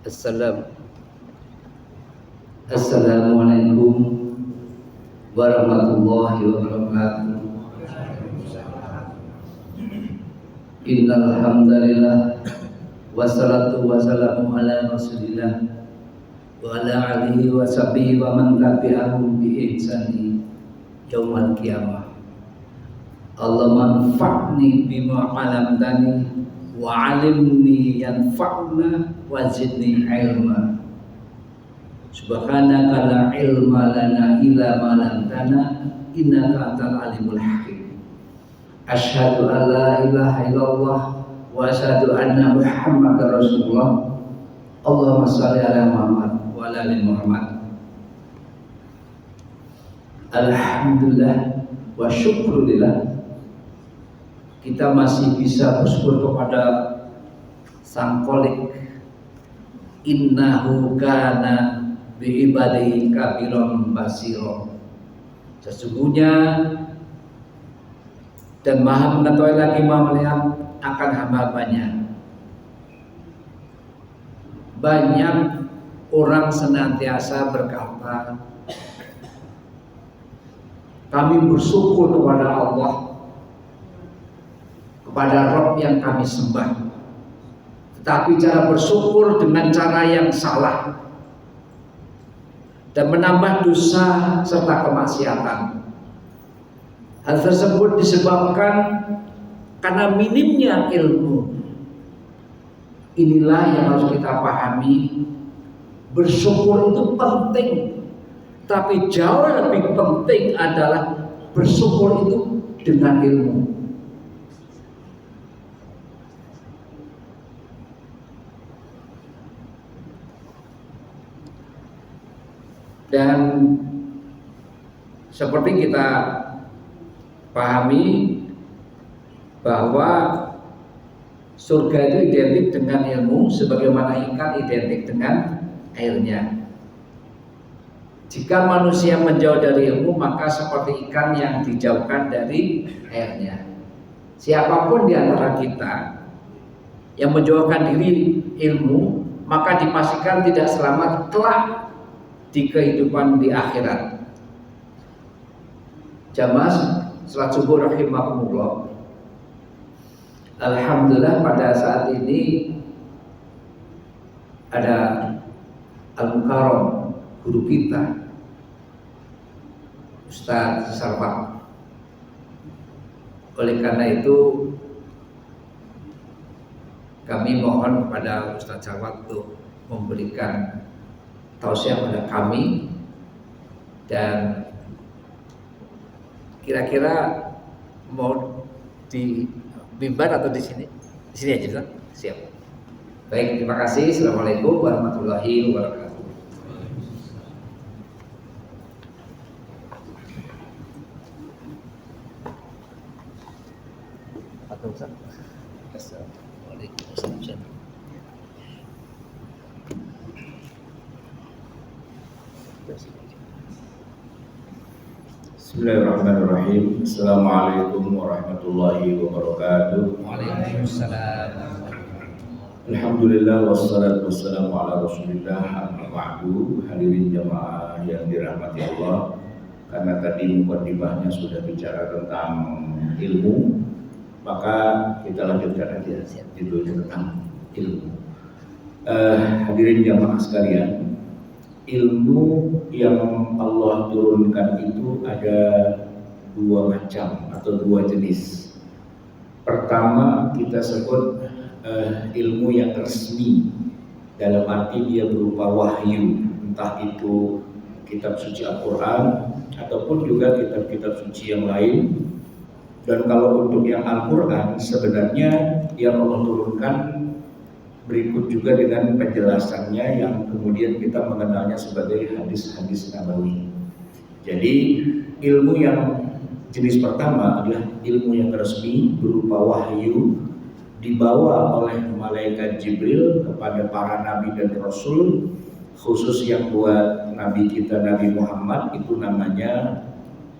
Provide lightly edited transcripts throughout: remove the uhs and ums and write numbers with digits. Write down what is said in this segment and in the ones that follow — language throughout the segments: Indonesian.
Assalamualaikum warahmatullahi wabarakatuh. Innal hamdalillah wassalatu wassalamu ala Rasulillah wa ala alihi wa sahbihi wa man tabi'ahum bi ihsani yaumal qiyamah. Allahumma anfa'ni bima 'allamtani wa 'allimni yanfa'una wa zidni ilma. Subhanaka la ilma lana illa ma 'allamtana innaka antal alimul hakim. Asyhadu an la ilaha illallah wa asyhadu anna Muhammadar Rasulullah. Allahumma shalli ala Muhammad wa ala ali Muhammad. Alhamdulillah wa syukrulillah, kita masih bisa bersyukur kepada Sang Kholik. Innahu kana bi ibadihi kabiron basiro. Sesungguhnya dan maha mengetahui lagi maha melihat akan hamba-hambanya. Banyak orang senantiasa berkata, kami bersyukur kepada Allah, kepada Rabb yang kami sembah. Tetapi cara bersyukur dengan cara yang salah dan menambah dosa serta kemaksiatan. Hal tersebut disebabkan karena minimnya ilmu. Inilah yang harus kita pahami. Bersyukur itu penting, tapi jauh lebih penting adalah bersyukur itu dengan ilmu. Dan seperti kita pahami bahwa surga itu identik dengan ilmu, sebagaimana ikan identik dengan airnya. Jika manusia menjauh dari ilmu, maka seperti ikan yang dijauhkan dari airnya. Siapapun di antara kita yang menjauhkan diri ilmu, maka dipastikan tidak selamat kelak di kehidupan di akhirat. Jamaah salat subuh rahimakumullah. Alhamdulillah pada saat ini ada Al-Mukarram, guru kita Ustaz Sarfat. Oleh karena itu kami mohon kepada Ustaz Sarfat untuk memberikan tausiah pada kami. Dan kira-kira mau di mimbar atau di sini? Di sini aja, Ustaz. Siap. Baik, terima kasih. Assalamualaikum warahmatullahi wabarakatuh. Assalamualaikum. Bismillahirrahmanirrahim. Assalamualaikum warahmatullahi wabarakatuh. Waalaikumsalam. Alhamdulillah wassalatu wassalamu ala Rasulillah amma ba'du. Hadirin jamaah yang dirahmati Allah, karena tadi mukadimahnya sudah bicara tentang ilmu, maka kita lanjutkan aja judulnya tentang ilmu. Hadirin jamaah sekalian, ilmu yang Allah turunkan itu ada dua macam atau dua jenis. Pertama kita sebut ilmu yang resmi, dalam arti dia berupa wahyu, entah itu kitab suci Al-Quran ataupun juga kitab-kitab suci yang lain. Dan kalau untuk yang Al-Quran, sebenarnya yang Allah turunkan berikut juga dengan penjelasannya yang kemudian kita mengenalnya sebagai hadis-hadis nabawi. Jadi ilmu yang jenis pertama adalah ilmu yang resmi berupa wahyu, dibawa oleh malaikat Jibril kepada para nabi dan rasul, khusus yang buat nabi kita Nabi Muhammad itu namanya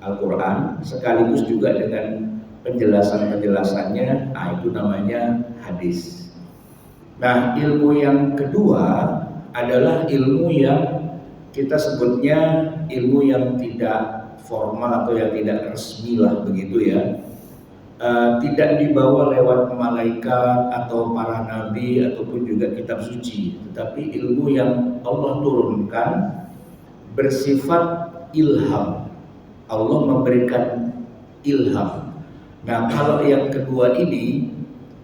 Al-Quran, sekaligus juga dengan penjelasan-penjelasannya, itu namanya hadis. Nah, ilmu yang kedua adalah ilmu yang kita sebutnya ilmu yang tidak formal atau yang tidak resmi lah begitu ya. Tidak dibawa lewat malaikat atau para nabi ataupun juga kitab suci, tetapi ilmu yang Allah turunkan bersifat ilham. Allah memberikan ilham. Nah, kalau yang kedua ini,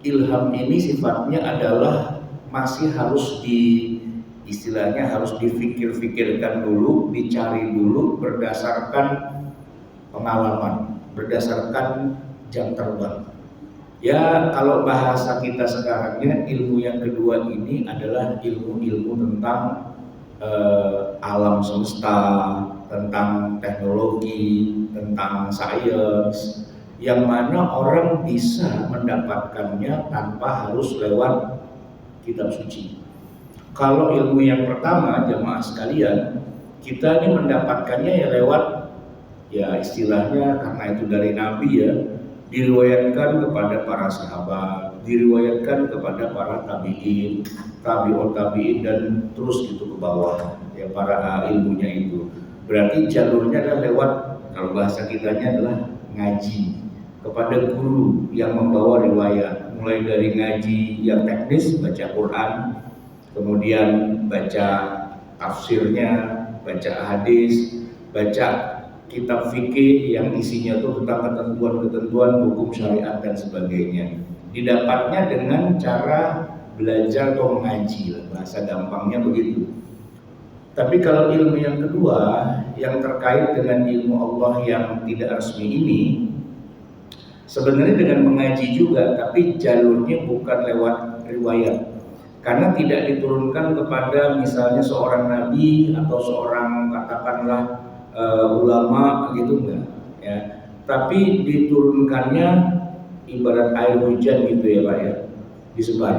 ilham ini sifatnya adalah masih harus istilahnya harus difikir-fikirkan dulu, dicari dulu berdasarkan pengalaman, berdasarkan jam terbang. Ya, kalau bahasa kita sekarangnya, ilmu yang kedua ini adalah ilmu-ilmu tentang alam semesta, tentang teknologi, tentang sains, yang mana orang bisa mendapatkannya tanpa harus lewat kitab suci. Kalau ilmu yang pertama, jamaah sekalian, kita ini mendapatkannya ya lewat, ya istilahnya karena itu dari Nabi ya, diriwayatkan kepada para sahabat, diriwayatkan kepada para tabi'in, tabi'ut tabi'in, dan terus gitu ke bawah ya para ilmunya itu. Berarti jalurnya adalah lewat, kalau bahasa kitanya adalah ngaji kepada guru yang membawa riwayat, mulai dari ngaji yang teknis, baca Quran, kemudian baca tafsirnya, baca hadis, baca kitab fikih yang isinya itu tentang ketentuan-ketentuan hukum syariat dan sebagainya. Didapatnya dengan cara belajar atau mengaji lah, bahasa gampangnya begitu. Tapi kalau ilmu yang kedua yang terkait dengan ilmu Allah yang tidak resmi ini, sebenarnya dengan mengaji juga, tapi jalurnya bukan lewat riwayat. Karena tidak diturunkan kepada misalnya seorang nabi atau seorang katakanlah ulama gitu enggak ya, tapi diturunkannya ibarat air hujan gitu ya Pak ya, disebar.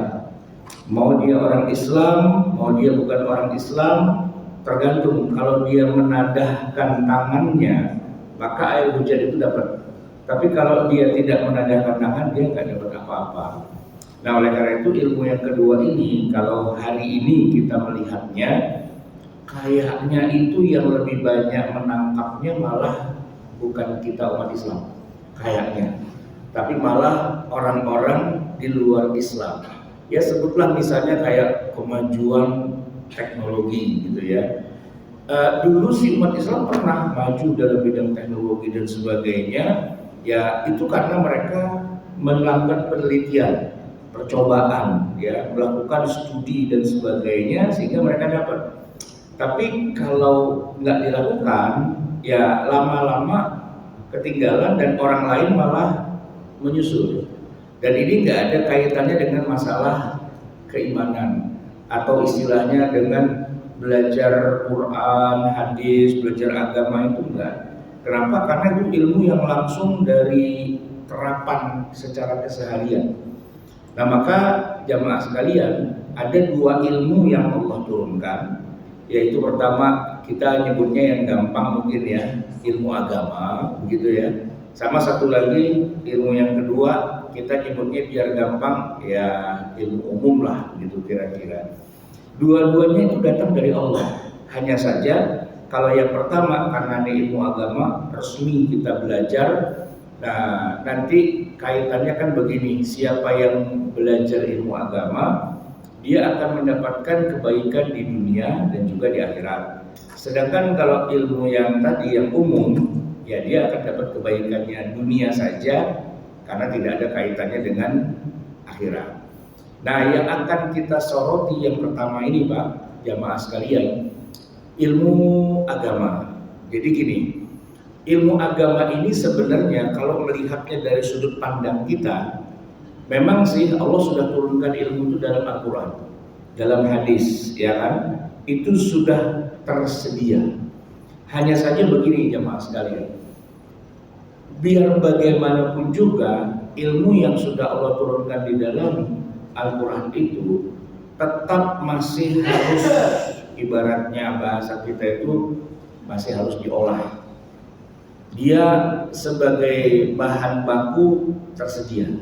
Mau dia orang Islam, mau dia bukan orang Islam, tergantung. Kalau dia menadahkan tangannya, maka air hujan itu dapat. Tapi kalau dia tidak menadahkan tangan, dia nggak dapat apa-apa. Nah, oleh karena itu ilmu yang kedua ini, kalau hari ini kita melihatnya, kayaknya itu yang lebih banyak menangkapnya malah bukan kita umat Islam, kayaknya, tapi malah orang-orang di luar Islam. Ya sebutlah misalnya kayak kemajuan teknologi gitu ya. Dulu si umat Islam pernah maju dalam bidang teknologi dan sebagainya. Ya itu karena mereka melakukan penelitian, percobaan, ya melakukan studi dan sebagainya sehingga mereka dapat. Tapi kalau nggak dilakukan, ya lama-lama ketinggalan dan orang lain malah menyusul. Dan ini nggak ada kaitannya dengan masalah keimanan atau istilahnya dengan belajar Quran, hadis, belajar agama itu enggak. Kenapa? Karena itu ilmu yang langsung dari terapan secara keseharian. Nah maka jamaah sekalian, ada dua ilmu yang Allah turunkan, yaitu pertama kita nyebutnya yang gampang mungkin ya, ilmu agama begitu ya. Sama satu lagi ilmu yang kedua kita nyebutnya biar gampang ya ilmu umum lah gitu kira-kira. Dua-duanya itu datang dari Allah. Hanya saja kalau yang pertama karena ini ilmu agama resmi kita belajar. Nah nanti kaitannya kan begini, siapa yang belajar ilmu agama dia akan mendapatkan kebaikan di dunia dan juga di akhirat. Sedangkan kalau ilmu yang tadi yang umum, ya dia akan dapat kebaikannya dunia saja karena tidak ada kaitannya dengan akhirat. Nah yang akan kita soroti yang pertama ini Pak, jamaah sekalian, ilmu agama. Jadi gini, ilmu agama ini sebenarnya kalau melihatnya dari sudut pandang kita, memang sih Allah sudah turunkan ilmu itu dalam Al-Quran, dalam hadis, ya kan? Itu sudah tersedia. Hanya saja begini jamaah sekalian, biar bagaimanapun juga ilmu yang sudah Allah turunkan di dalam Al-Quran itu tetap masih harus, ibaratnya bahasa kita itu masih harus diolah. Dia sebagai bahan baku tersedia,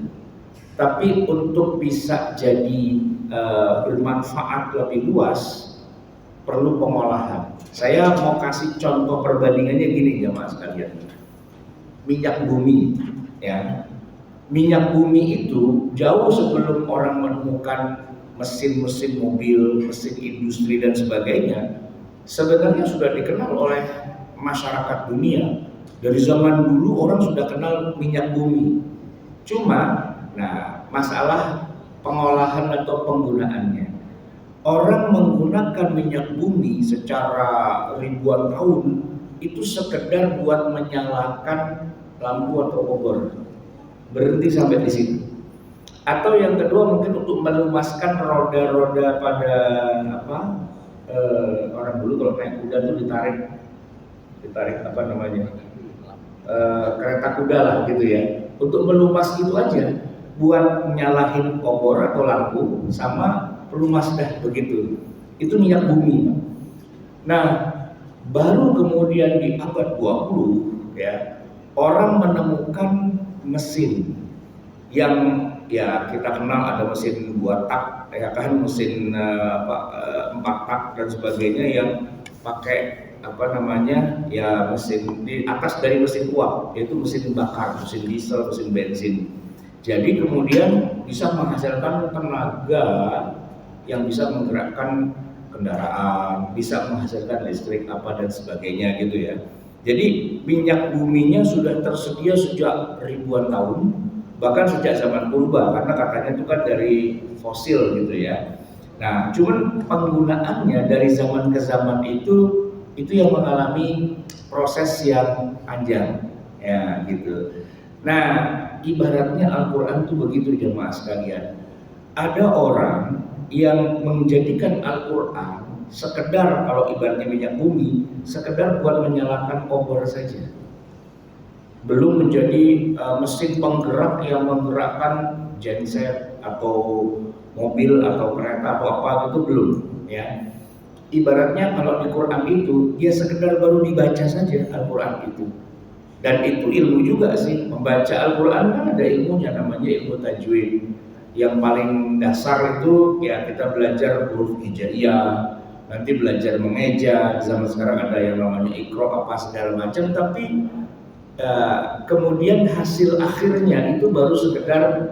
tapi untuk bisa jadi bermanfaat lebih luas, perlu pengolahan. Saya mau kasih contoh perbandingannya gini jamaah sekalian. Minyak bumi, ya. Minyak bumi itu jauh sebelum orang menemukan mesin-mesin mobil, mesin industri dan sebagainya, sebenarnya sudah dikenal oleh masyarakat dunia. Dari zaman dulu orang sudah kenal minyak bumi. Cuma, nah, masalah pengolahan atau penggunaannya. Orang menggunakan minyak bumi secara ribuan tahun itu sekedar buat menyalakan lampu atau obor. Berhenti sampai di situ. Atau yang kedua mungkin untuk melumaskan roda-roda pada orang dulu kalau naik kuda tuh ditarik apa namanya? Kereta kuda lah gitu ya. Untuk melumas itu aja, buat nyalahin obor atau lampu sama pelumas dah begitu. Itu minyak bumi. Nah, baru kemudian di abad 20 ya, orang menemukan mesin yang ya kita kenal ada mesin 2 tak ya kan, mesin 4 tak dan sebagainya yang pakai apa namanya ya mesin di atas dari mesin uap, yaitu mesin bakar, mesin diesel, mesin bensin. Jadi kemudian bisa menghasilkan tenaga yang bisa menggerakkan kendaraan, bisa menghasilkan listrik apa dan sebagainya gitu ya. Jadi minyak buminya sudah tersedia sejak ribuan tahun, bahkan sejak zaman purba, karena katanya itu kan dari fosil gitu ya. Nah, cuman penggunaannya dari zaman ke zaman itu yang mengalami proses yang panjang ya gitu. Nah, ibaratnya Al-Quran itu begitu jemaah sekalian. Ada orang yang menjadikan Al-Quran sekedar, kalau ibaratnya minyak bumi, sekedar buat menyalakan obor saja, belum menjadi mesin penggerak yang menggerakkan genset atau mobil atau kereta atau apa itu belum ya. Ibaratnya kalau di Quran itu dia sekedar baru dibaca saja Al-Quran itu, dan itu ilmu juga sih. Membaca Al-Quran kan ada ilmunya, namanya ilmu tajwid. Yang paling dasar itu ya kita belajar huruf hijaiyah, nanti belajar mengeja. Di zaman sekarang ada yang namanya Iqra apa segala macam, tapi kemudian hasil akhirnya itu baru sekedar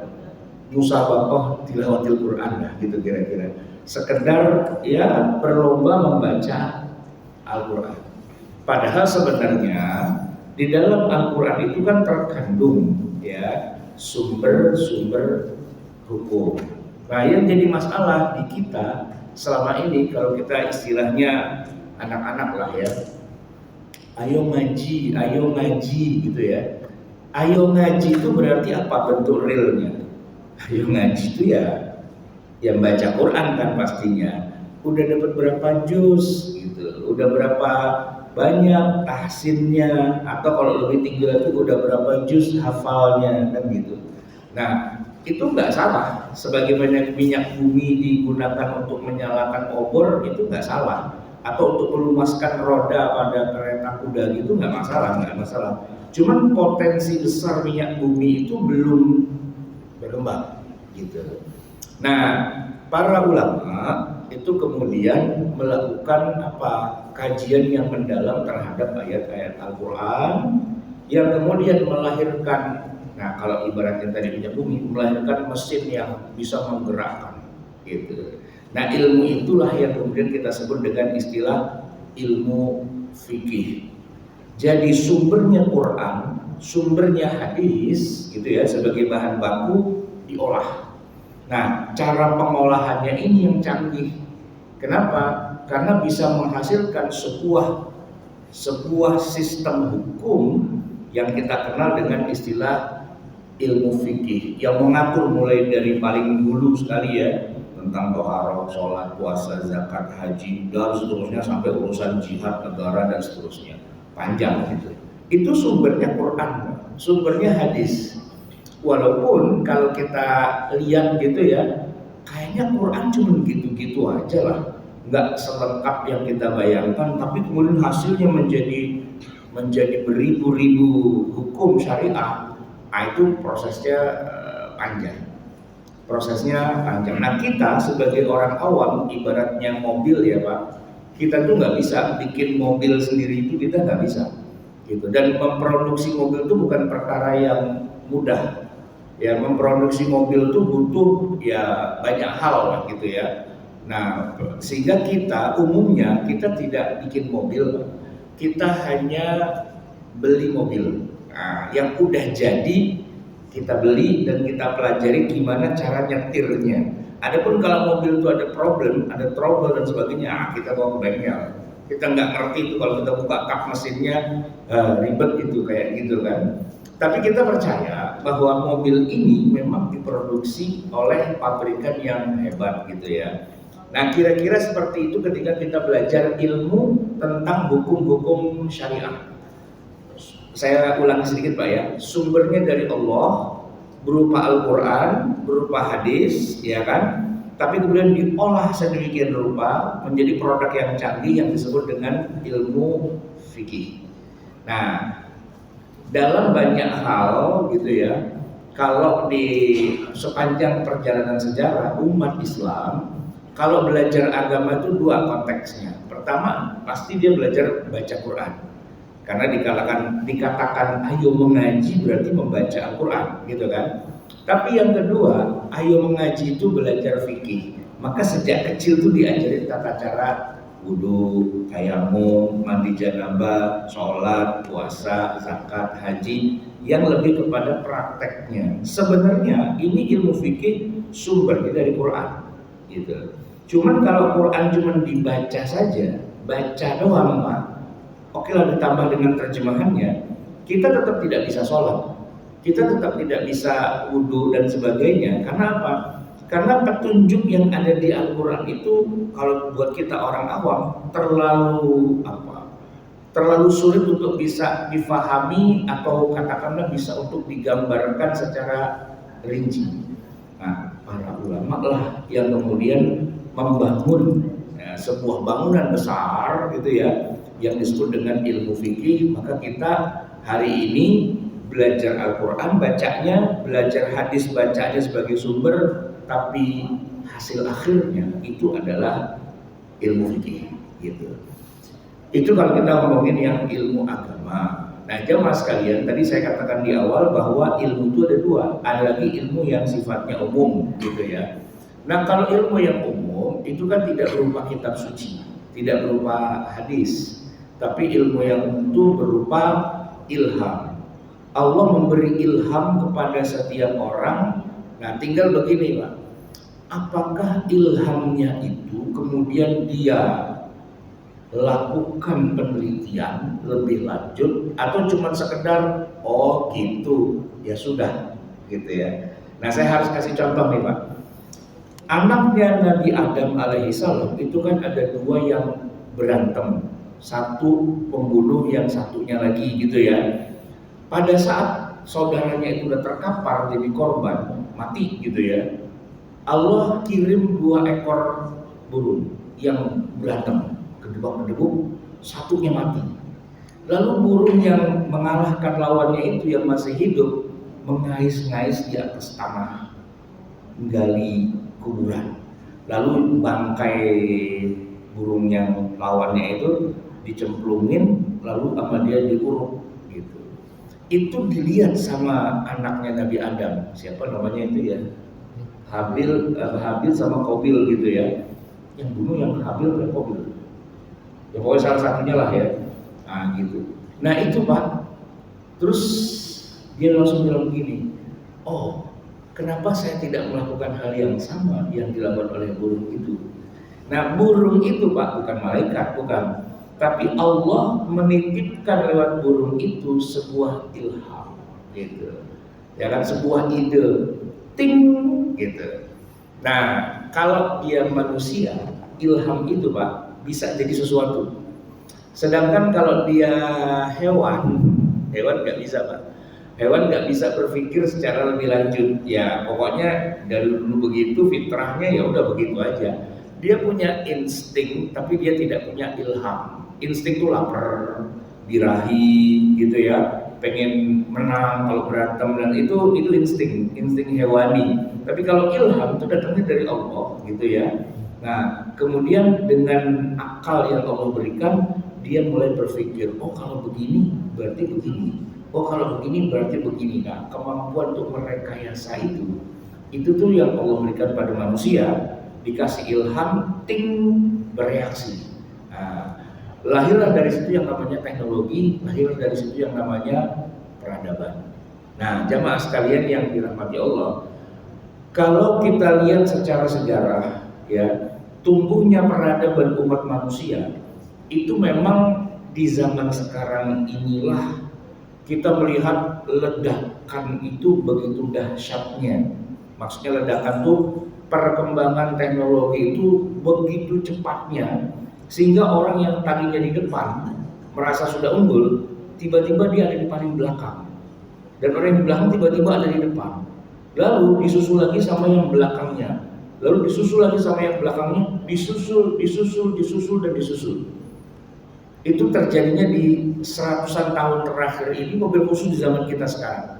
musabaqah tilawatil Quran lah gitu kira-kira. Sekedar ya berlomba membaca Al-Quran. Padahal sebenarnya di dalam Al-Quran itu kan terkandung ya sumber-sumber hukum. Nah, yang jadi masalah di kita selama ini, kalau kita istilahnya anak-anak lah ya, ayo ngaji gitu ya. Ayo ngaji itu berarti apa bentuk realnya? Ayo ngaji itu ya yang baca Quran kan pastinya. Udah dapat berapa juz gitu, udah berapa banyak tahsinnya, atau kalau lebih tinggi lagi udah berapa juz hafalnya kan gitu. Nah, itu nggak salah. Sebagaimana minyak bumi digunakan untuk menyalakan obor, itu nggak salah. Atau untuk melumaskan roda pada kereta kuda gitu nggak masalah. Cuman potensi besar minyak bumi itu belum berkembang gitu. Nah, para ulama itu kemudian melakukan kajian yang mendalam terhadap ayat-ayat Al-Quran yang kemudian melahirkan, nah kalau ibaratnya tadi minyak bumi, melahirkan mesin yang bisa menggerakkan gitu. Nah, ilmu itulah yang kemudian kita sebut dengan istilah ilmu fikih. Jadi sumbernya Quran, sumbernya hadis gitu ya, sebagai bahan baku diolah. Nah, cara pengolahannya ini yang canggih. Kenapa? Karena bisa menghasilkan sebuah sistem hukum yang kita kenal dengan istilah ilmu fikih, yang mengatur mulai dari paling dulu sekali ya, tentang toharoh, sholat, puasa, zakat, haji, dan seterusnya sampai urusan jihad negara dan seterusnya. Panjang gitu. Itu sumbernya Quran, sumbernya hadis. Walaupun kalau kita lihat gitu ya, kayaknya Quran cuma gitu-gitu aja lah, nggak selengkap yang kita bayangkan. Tapi kemudian hasilnya menjadi beribu-ribu hukum syariah. Nah, itu prosesnya panjang. Nah, kita sebagai orang awam, ibaratnya mobil ya Pak, Kita tuh nggak bisa bikin mobil sendiri, itu kita nggak bisa gitu. Dan memproduksi mobil itu bukan perkara yang mudah ya. Memproduksi mobil tuh butuh ya banyak hal lah gitu ya. Nah, sehingga kita umumnya kita tidak bikin mobil, kita hanya beli mobil. Nah, yang udah jadi kita beli dan kita pelajari gimana cara nyetirnya. Adapun kalau mobil itu ada problem, ada trouble dan sebagainya, kita bawa ke bengkel. Kita nggak ngerti itu kalau kita buka kap mesinnya, ribet itu kayak gitu kan. Tapi kita percaya bahwa mobil ini memang diproduksi oleh pabrikan yang hebat gitu ya. Nah, kira-kira seperti itu ketika kita belajar ilmu tentang hukum-hukum syariah. Saya ulangi sedikit Pak ya, sumbernya dari Allah, berupa Al-Quran, berupa hadis, ya kan? Tapi kemudian diolah sedemikian rupa menjadi produk yang canggih yang disebut dengan ilmu fikih. Nah, dalam banyak hal gitu ya, kalau di sepanjang perjalanan sejarah umat Islam, kalau belajar agama itu dua konteksnya. Pertama, pasti dia belajar baca Quran. Karena dikatakan ayo mengaji berarti membaca Al-Quran gitu kan. Tapi yang kedua, ayo mengaji itu belajar fikih. Maka sejak kecil tuh diajarin tata cara wudu, tayamum, mandi janabah, sholat, puasa, zakat, haji, yang lebih kepada prakteknya. Sebenarnya ini ilmu fikih sumbernya dari Quran gitu. Cuman kalau Quran cuma dibaca saja, baca doang Pak, oke lah ditambah dengan terjemahannya, kita tetap tidak bisa sholat, kita tetap tidak bisa wudhu dan sebagainya. Karena apa? Karena petunjuk yang ada di Al-Quran itu kalau buat kita orang awam terlalu sulit untuk bisa difahami atau katakanlah bisa untuk digambarkan secara rinci. Nah, para ulama lah yang kemudian membangun sebuah bangunan besar gitu ya, yang disebut dengan ilmu fikih. Maka kita hari ini belajar Al-Quran bacanya, belajar hadis bacanya sebagai sumber, tapi hasil akhirnya itu adalah ilmu fikih gitu. Itu kalau kita ngomongin yang ilmu agama. Nah, jemaah sekalian, tadi saya katakan di awal bahwa ilmu itu ada dua. Ada lagi ilmu yang sifatnya umum gitu ya. Nah, kalau ilmu yang umum itu kan tidak berupa kitab suci, tidak berupa hadis, tapi ilmu yang umum itu berupa ilham. Allah memberi ilham kepada setiap orang. Nah, tinggal begini Pak, apakah ilhamnya itu kemudian dia lakukan penelitian lebih lanjut atau cuma sekedar oh gitu ya sudah gitu ya. Nah, saya harus kasih contoh nih Pak. Anaknya Nabi Adam alaihissalam itu kan ada dua yang berantem, satu pembunuh yang satunya lagi gitu ya. Pada saat saudaranya itu udah terkapar jadi korban mati gitu ya, Allah kirim dua ekor burung yang berantem, kedebak-kedebuk, satunya mati. Lalu burung yang mengalahkan lawannya itu yang masih hidup mengais-ngais di atas tanah, menggali kuburan. Lalu bangkai burung yang lawannya itu dicemplungin, lalu sama dia diuruk gitu. Itu dilihat sama anaknya Nabi Adam, siapa namanya itu ya, Habil sama Qabil gitu ya. Yang bunuh yang Habil dan Qabil, ya pokoknya salah satunya lah ya. Nah gitu. Nah itu Pak, terus dia langsung bilang begini, oh kenapa saya tidak melakukan hal yang sama yang dilakukan oleh burung itu. Nah burung itu Pak bukan malaikat, bukan, tapi Allah menitipkan lewat burung itu sebuah ilham gitu ya kan, sebuah ide ting gitu. Nah kalau dia manusia, ilham itu Pak bisa jadi sesuatu. Sedangkan kalau dia hewan nggak bisa Pak. Hewan nggak bisa berpikir secara lebih lanjut. Ya pokoknya dari dulu begitu, fitrahnya ya udah begitu aja. Dia punya insting, tapi dia tidak punya ilham. Insting itu lapar, birahi gitu ya, pengen menang kalau berantem, dan itu insting hewani. Tapi kalau ilham itu datangnya dari Allah gitu ya. Nah, kemudian dengan akal yang Allah berikan, dia mulai berpikir, oh kalau begini berarti begini, oh kalau begini berarti begini. Nah, kemampuan untuk merekayasa itu tuh yang Allah berikan pada manusia, dikasih ilham, ting, bereaksi. Nah, lahirlah dari situ yang namanya teknologi, lahirlah dari situ yang namanya peradaban. Nah, jamaah sekalian yang dirahmati Allah, kalau kita lihat secara sejarah, ya, tumbuhnya peradaban umat manusia itu memang di zaman sekarang inilah kita melihat ledakan itu begitu dahsyatnya. Maksudnya ledakan tuh perkembangan teknologi itu begitu cepatnya, sehingga orang yang tadinya di depan merasa sudah unggul, tiba-tiba dia ada di paling belakang, dan orang yang di belakang tiba-tiba ada di depan. Lalu disusul lagi sama yang belakangnya, lalu disusul lagi sama yang belakangnya, disusul dan disusul. Itu terjadinya di seratusan tahun terakhir ini, mobil khusus di zaman kita sekarang.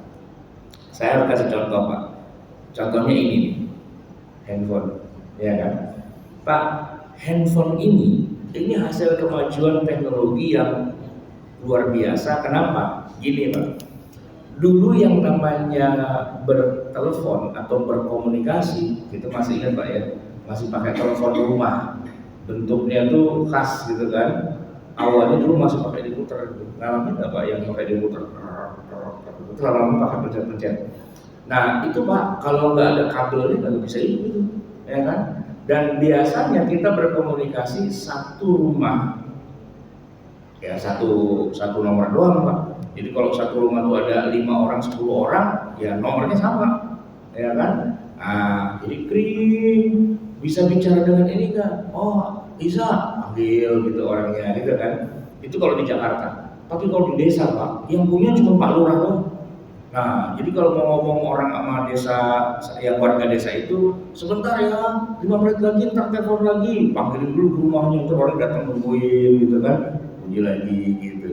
Saya harus kasih contoh, Pak. Contohnya ini nih, handphone, ya kan? Pak, handphone ini hasil kemajuan teknologi yang luar biasa. Kenapa? Gini, Pak. Dulu yang namanya bertelepon atau berkomunikasi, itu masih ingat Pak ya, masih pakai telepon rumah, bentuknya tuh khas gitu kan. Awalnya dulu masih pakai diputer, ngalamin nggak Pak yang pakai diputer, itu lama-lama pakai pencet-pencet. Nah itu Pak, kalau nggak ada kabelnya nggak bisa itu, ya kan? Dan biasanya kita berkomunikasi satu rumah, ya satu nomor doang Pak. Jadi kalau satu rumah itu ada 5 orang, 10 orang, ya nomornya sama, ya kan? Nah, jadi kring, bisa bicara dengan ini kan? Oh, bisa, ambil gitu orangnya, gitu kan? Itu kalau di Jakarta. Tapi kalau di desa Pak, yang punya cuma Pak Lurah doang. Nah, jadi kalau mau ngomong orang sama desa, yang warga desa itu, sebentar ya, 5 menit lagi, ntar telepon lagi, panggilin dulu ke rumahnya, ntar orang datang nungguin, gitu kan? Bunyi lagi, gitu.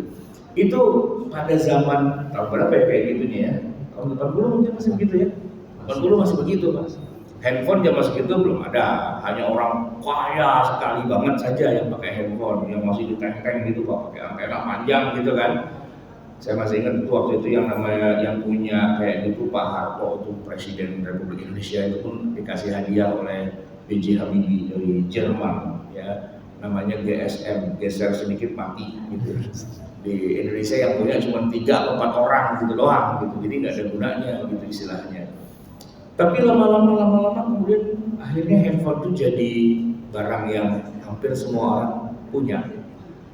Itu pada zaman tahun berapa ya kayak gitu nih ya, tahun 80 mungkin masih begitu ya, 80 masih begitu Mas. Handphone zaman segitu belum ada, hanya orang kaya sekali banget saja yang pakai handphone, yang masih diteng-teng gitu Pak, pakai antena panjang gitu kan. Saya masih ingat itu waktu itu yang namanya yang punya kayak gitu Pak Harto, itu Presiden Republik Indonesia, itu pun dikasih hadiah oleh B.J. Habibie dari Jerman ya, namanya GSM, geser sedikit mati gitu. Di Indonesia yang punya cuma 3 atau 4 orang gitu doang gitu, jadi nggak ada gunanya gitu istilahnya. Tapi lama-lama kemudian akhirnya handphone itu jadi barang yang hampir semua orang punya,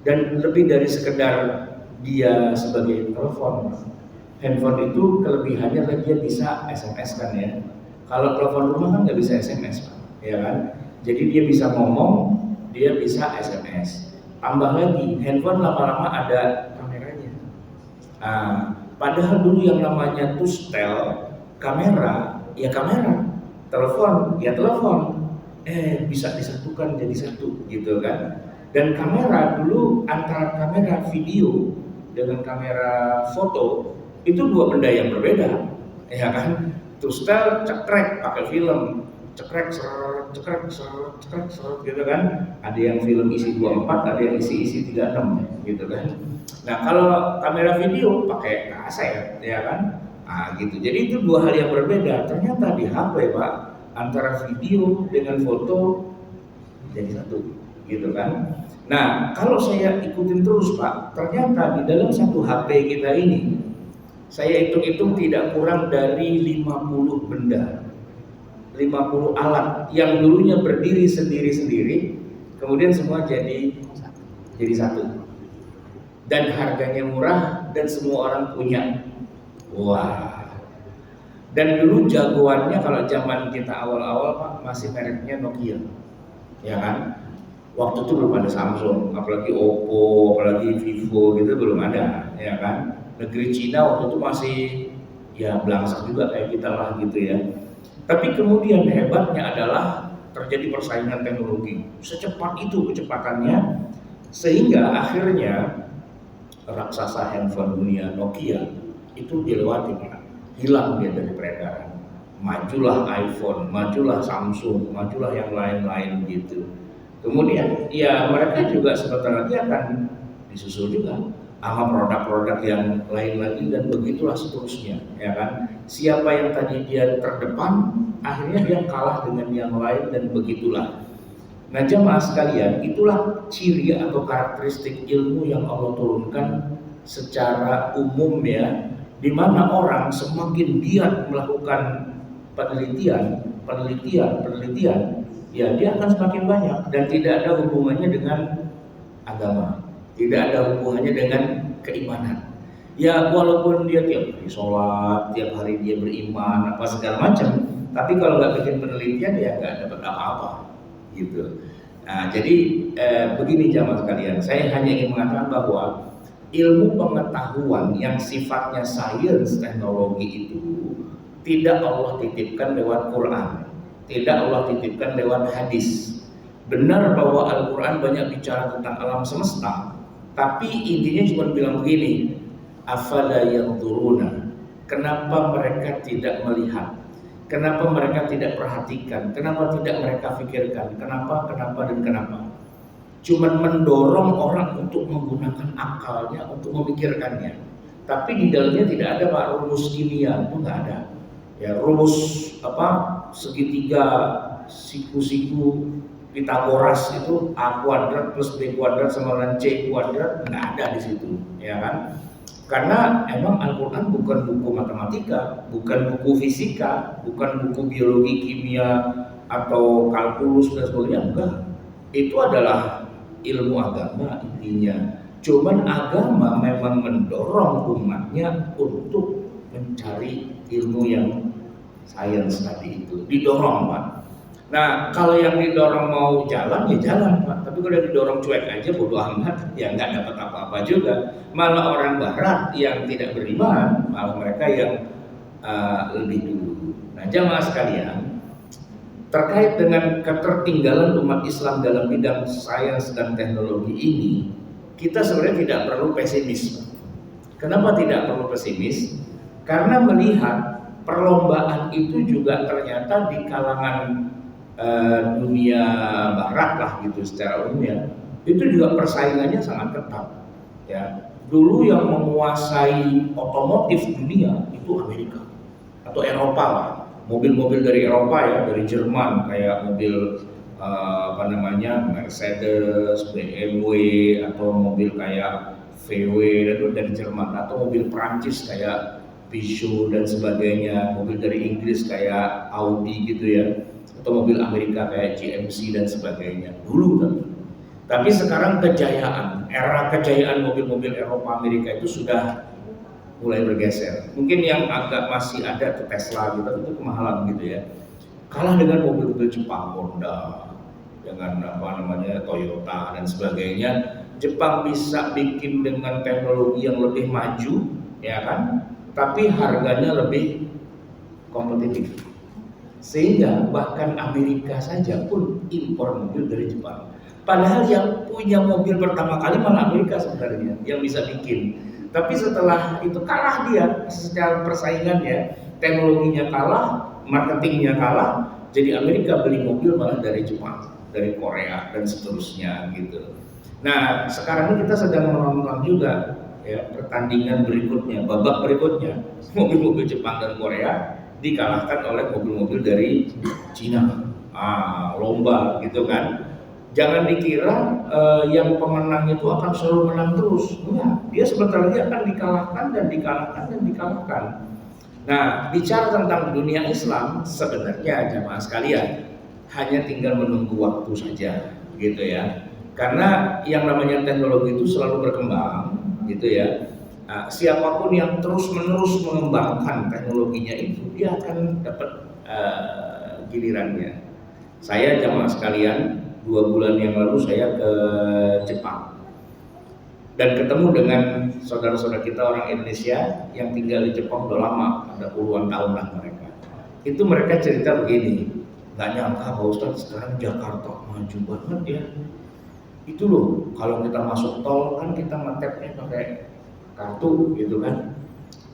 dan lebih dari sekedar dia sebagai telepon. Handphone itu kelebihannya kan dia bisa SMS kan ya. Kalau telepon rumah kan nggak bisa SMS Pak, ya kan? Jadi dia bisa ngomong, dia bisa SMS. Tambah lagi, handphone lama-lama ada kameranya. Nah, padahal dulu yang namanya tustel, kamera, ya kamera, telepon, ya telepon. Bisa disatukan jadi satu, gitu kan? Dan kamera dulu antara kamera video dengan kamera foto itu 2 benda yang berbeda, ya kan? Tustel cekrek pakai film, cekrek gitu kan. Ada yang film isi 24, ada yang isi 36 gitu kan. Nah, kalau kamera video pakai kaset ya kan. Nah, gitu. Jadi itu 2 hal yang berbeda. Ternyata di HP Pak, antara video dengan foto jadi satu gitu kan. Nah, kalau saya ikutin terus Pak, ternyata di dalam satu HP kita ini, saya hitung-hitung tidak kurang dari 50 benda, 50 alat yang dulunya berdiri sendiri-sendiri, kemudian semua jadi satu. Dan harganya murah dan semua orang punya. Wah. Dan dulu jagoannya kalau zaman kita awal-awal Pak, masih mereknya Nokia. Ya kan? Waktu itu belum ada Samsung, apalagi Oppo, apalagi Vivo gitu belum ada, ya kan? Negeri Cina waktu itu masih ya belangsak juga kayak kita lah gitu ya. Tapi kemudian hebatnya adalah terjadi persaingan teknologi. Secepat itu kecepatannya, sehingga akhirnya raksasa handphone dunia Nokia itu dilewati, hilang dia dari peredaran. majulah iPhone, majulah Samsung, majulah yang lain-lain gitu. Kemudian ya mereka juga sebentar lagi akan disusul juga sama produk-produk yang lain lagi dan begitulah seterusnya, ya kan? Siapa yang tadi dia terdepan, akhirnya dia kalah dengan yang lain dan begitulah. Nah jemaah sekalian, itulah ciri atau karakteristik ilmu yang Allah turunkan secara umum ya, di mana orang semakin giat melakukan penelitian, ya dia akan semakin banyak dan tidak ada hubungannya dengan agama, tidak ada hubungannya dengan keimanan. Ya walaupun dia tiap hari sholat, tiap hari dia beriman, apa segala macam, tapi kalau nggak bikin penelitian ya nggak dapat apa-apa, gitu. Nah jadi begini jamaah sekalian, saya hanya ingin mengatakan bahwa ilmu pengetahuan yang sifatnya sains teknologi itu tidak Allah titipkan lewat Quran, tidak Allah titipkan lewat hadis. Benar bahwa Al-Quran banyak bicara tentang alam semesta, tapi intinya cuma bilang begini, afala yanzuruna, kenapa mereka tidak melihat, kenapa mereka tidak perhatikan, kenapa tidak mereka pikirkan, kenapa dan kenapa. Cuman mendorong orang untuk menggunakan akalnya, untuk memikirkannya. Tapi di dalamnya tidak ada Pak rumus kimia, itu nggak ada. Ya rumus segitiga siku-siku Pitagoras itu A kuadrat plus B kuadrat sama dengan C kuadrat nggak ada di situ, ya kan? Karena emang Al-Quran bukan buku matematika, bukan buku fisika, bukan buku biologi, kimia atau kalkulus dan sebagainya, enggak. Itu adalah ilmu agama intinya. Cuman agama memang mendorong umatnya untuk mencari ilmu yang sains tadi itu, didorong Pak. Nah kalau yang didorong mau jalan ya jalan Pak, tapi kalau didorong cuek aja bodo amat ya nggak dapat apa-apa juga. Malah orang barat yang tidak beriman, malah mereka yang lebih dulu. Nah jamaah sekalian, terkait dengan ketertinggalan umat Islam dalam bidang sains dan teknologi ini, kita sebenarnya tidak perlu pesimis. Kenapa tidak perlu pesimis? Karena melihat perlombaan itu juga ternyata di kalangan dunia barat lah gitu secara umum ya, itu juga persaingannya sangat ketat ya. Dulu yang menguasai otomotif dunia itu Amerika atau Eropa lah, mobil-mobil dari Eropa ya, dari Jerman kayak mobil Mercedes, BMW, atau mobil kayak VW itu dari Jerman, atau mobil Prancis kayak Peugeot dan sebagainya, mobil dari Inggris kayak Audi gitu ya, atau mobil Amerika kayak GMC dan sebagainya dulu tapi sekarang era kejayaan mobil-mobil Eropa Amerika itu sudah mulai bergeser. Mungkin yang agak masih ada ke Tesla gitu, itu kemahalan gitu ya, kalah dengan mobil-mobil Jepang, Honda, dengan Toyota dan sebagainya. Jepang bisa bikin dengan teknologi yang lebih maju ya kan, tapi harganya lebih kompetitif. Sehingga bahkan Amerika saja pun impor mobil dari Jepang. Padahal yang punya mobil pertama kali malah Amerika sebenarnya yang bisa bikin. Tapi setelah itu kalah dia secara persaingan ya, teknologinya kalah, marketingnya kalah, jadi Amerika beli mobil malah dari Jepang, dari Korea dan seterusnya gitu. Nah sekarang ini kita sedang menonton juga ya pertandingan berikutnya, babak berikutnya, mobil-mobil Jepang dan Korea dikalahkan oleh mobil-mobil dari Cina. Lomba gitu kan. Jangan dikira yang pemenang itu akan selalu menang terus. Enggak, dia sebentar lagi akan dikalahkan dan dikalahkan. Nah, bicara tentang dunia Islam sebenarnya jamaah sekalian hanya tinggal menunggu waktu saja gitu ya. Karena yang namanya teknologi itu selalu berkembang gitu ya. Nah, siapapun yang terus-menerus mengembangkan teknologinya itu dia akan dapat gilirannya. Saya jamaah sekalian 2 bulan yang lalu saya ke Jepang dan ketemu dengan saudara-saudara kita orang Indonesia yang tinggal di Jepang udah lama, ada puluhan tahun lah mereka. Itu mereka cerita begini, nggak nyangka Pak Ustadz sekarang Jakarta maju banget ya. Itu loh, kalau kita masuk tol kan kita ngetapnya pakai kartu gitu kan.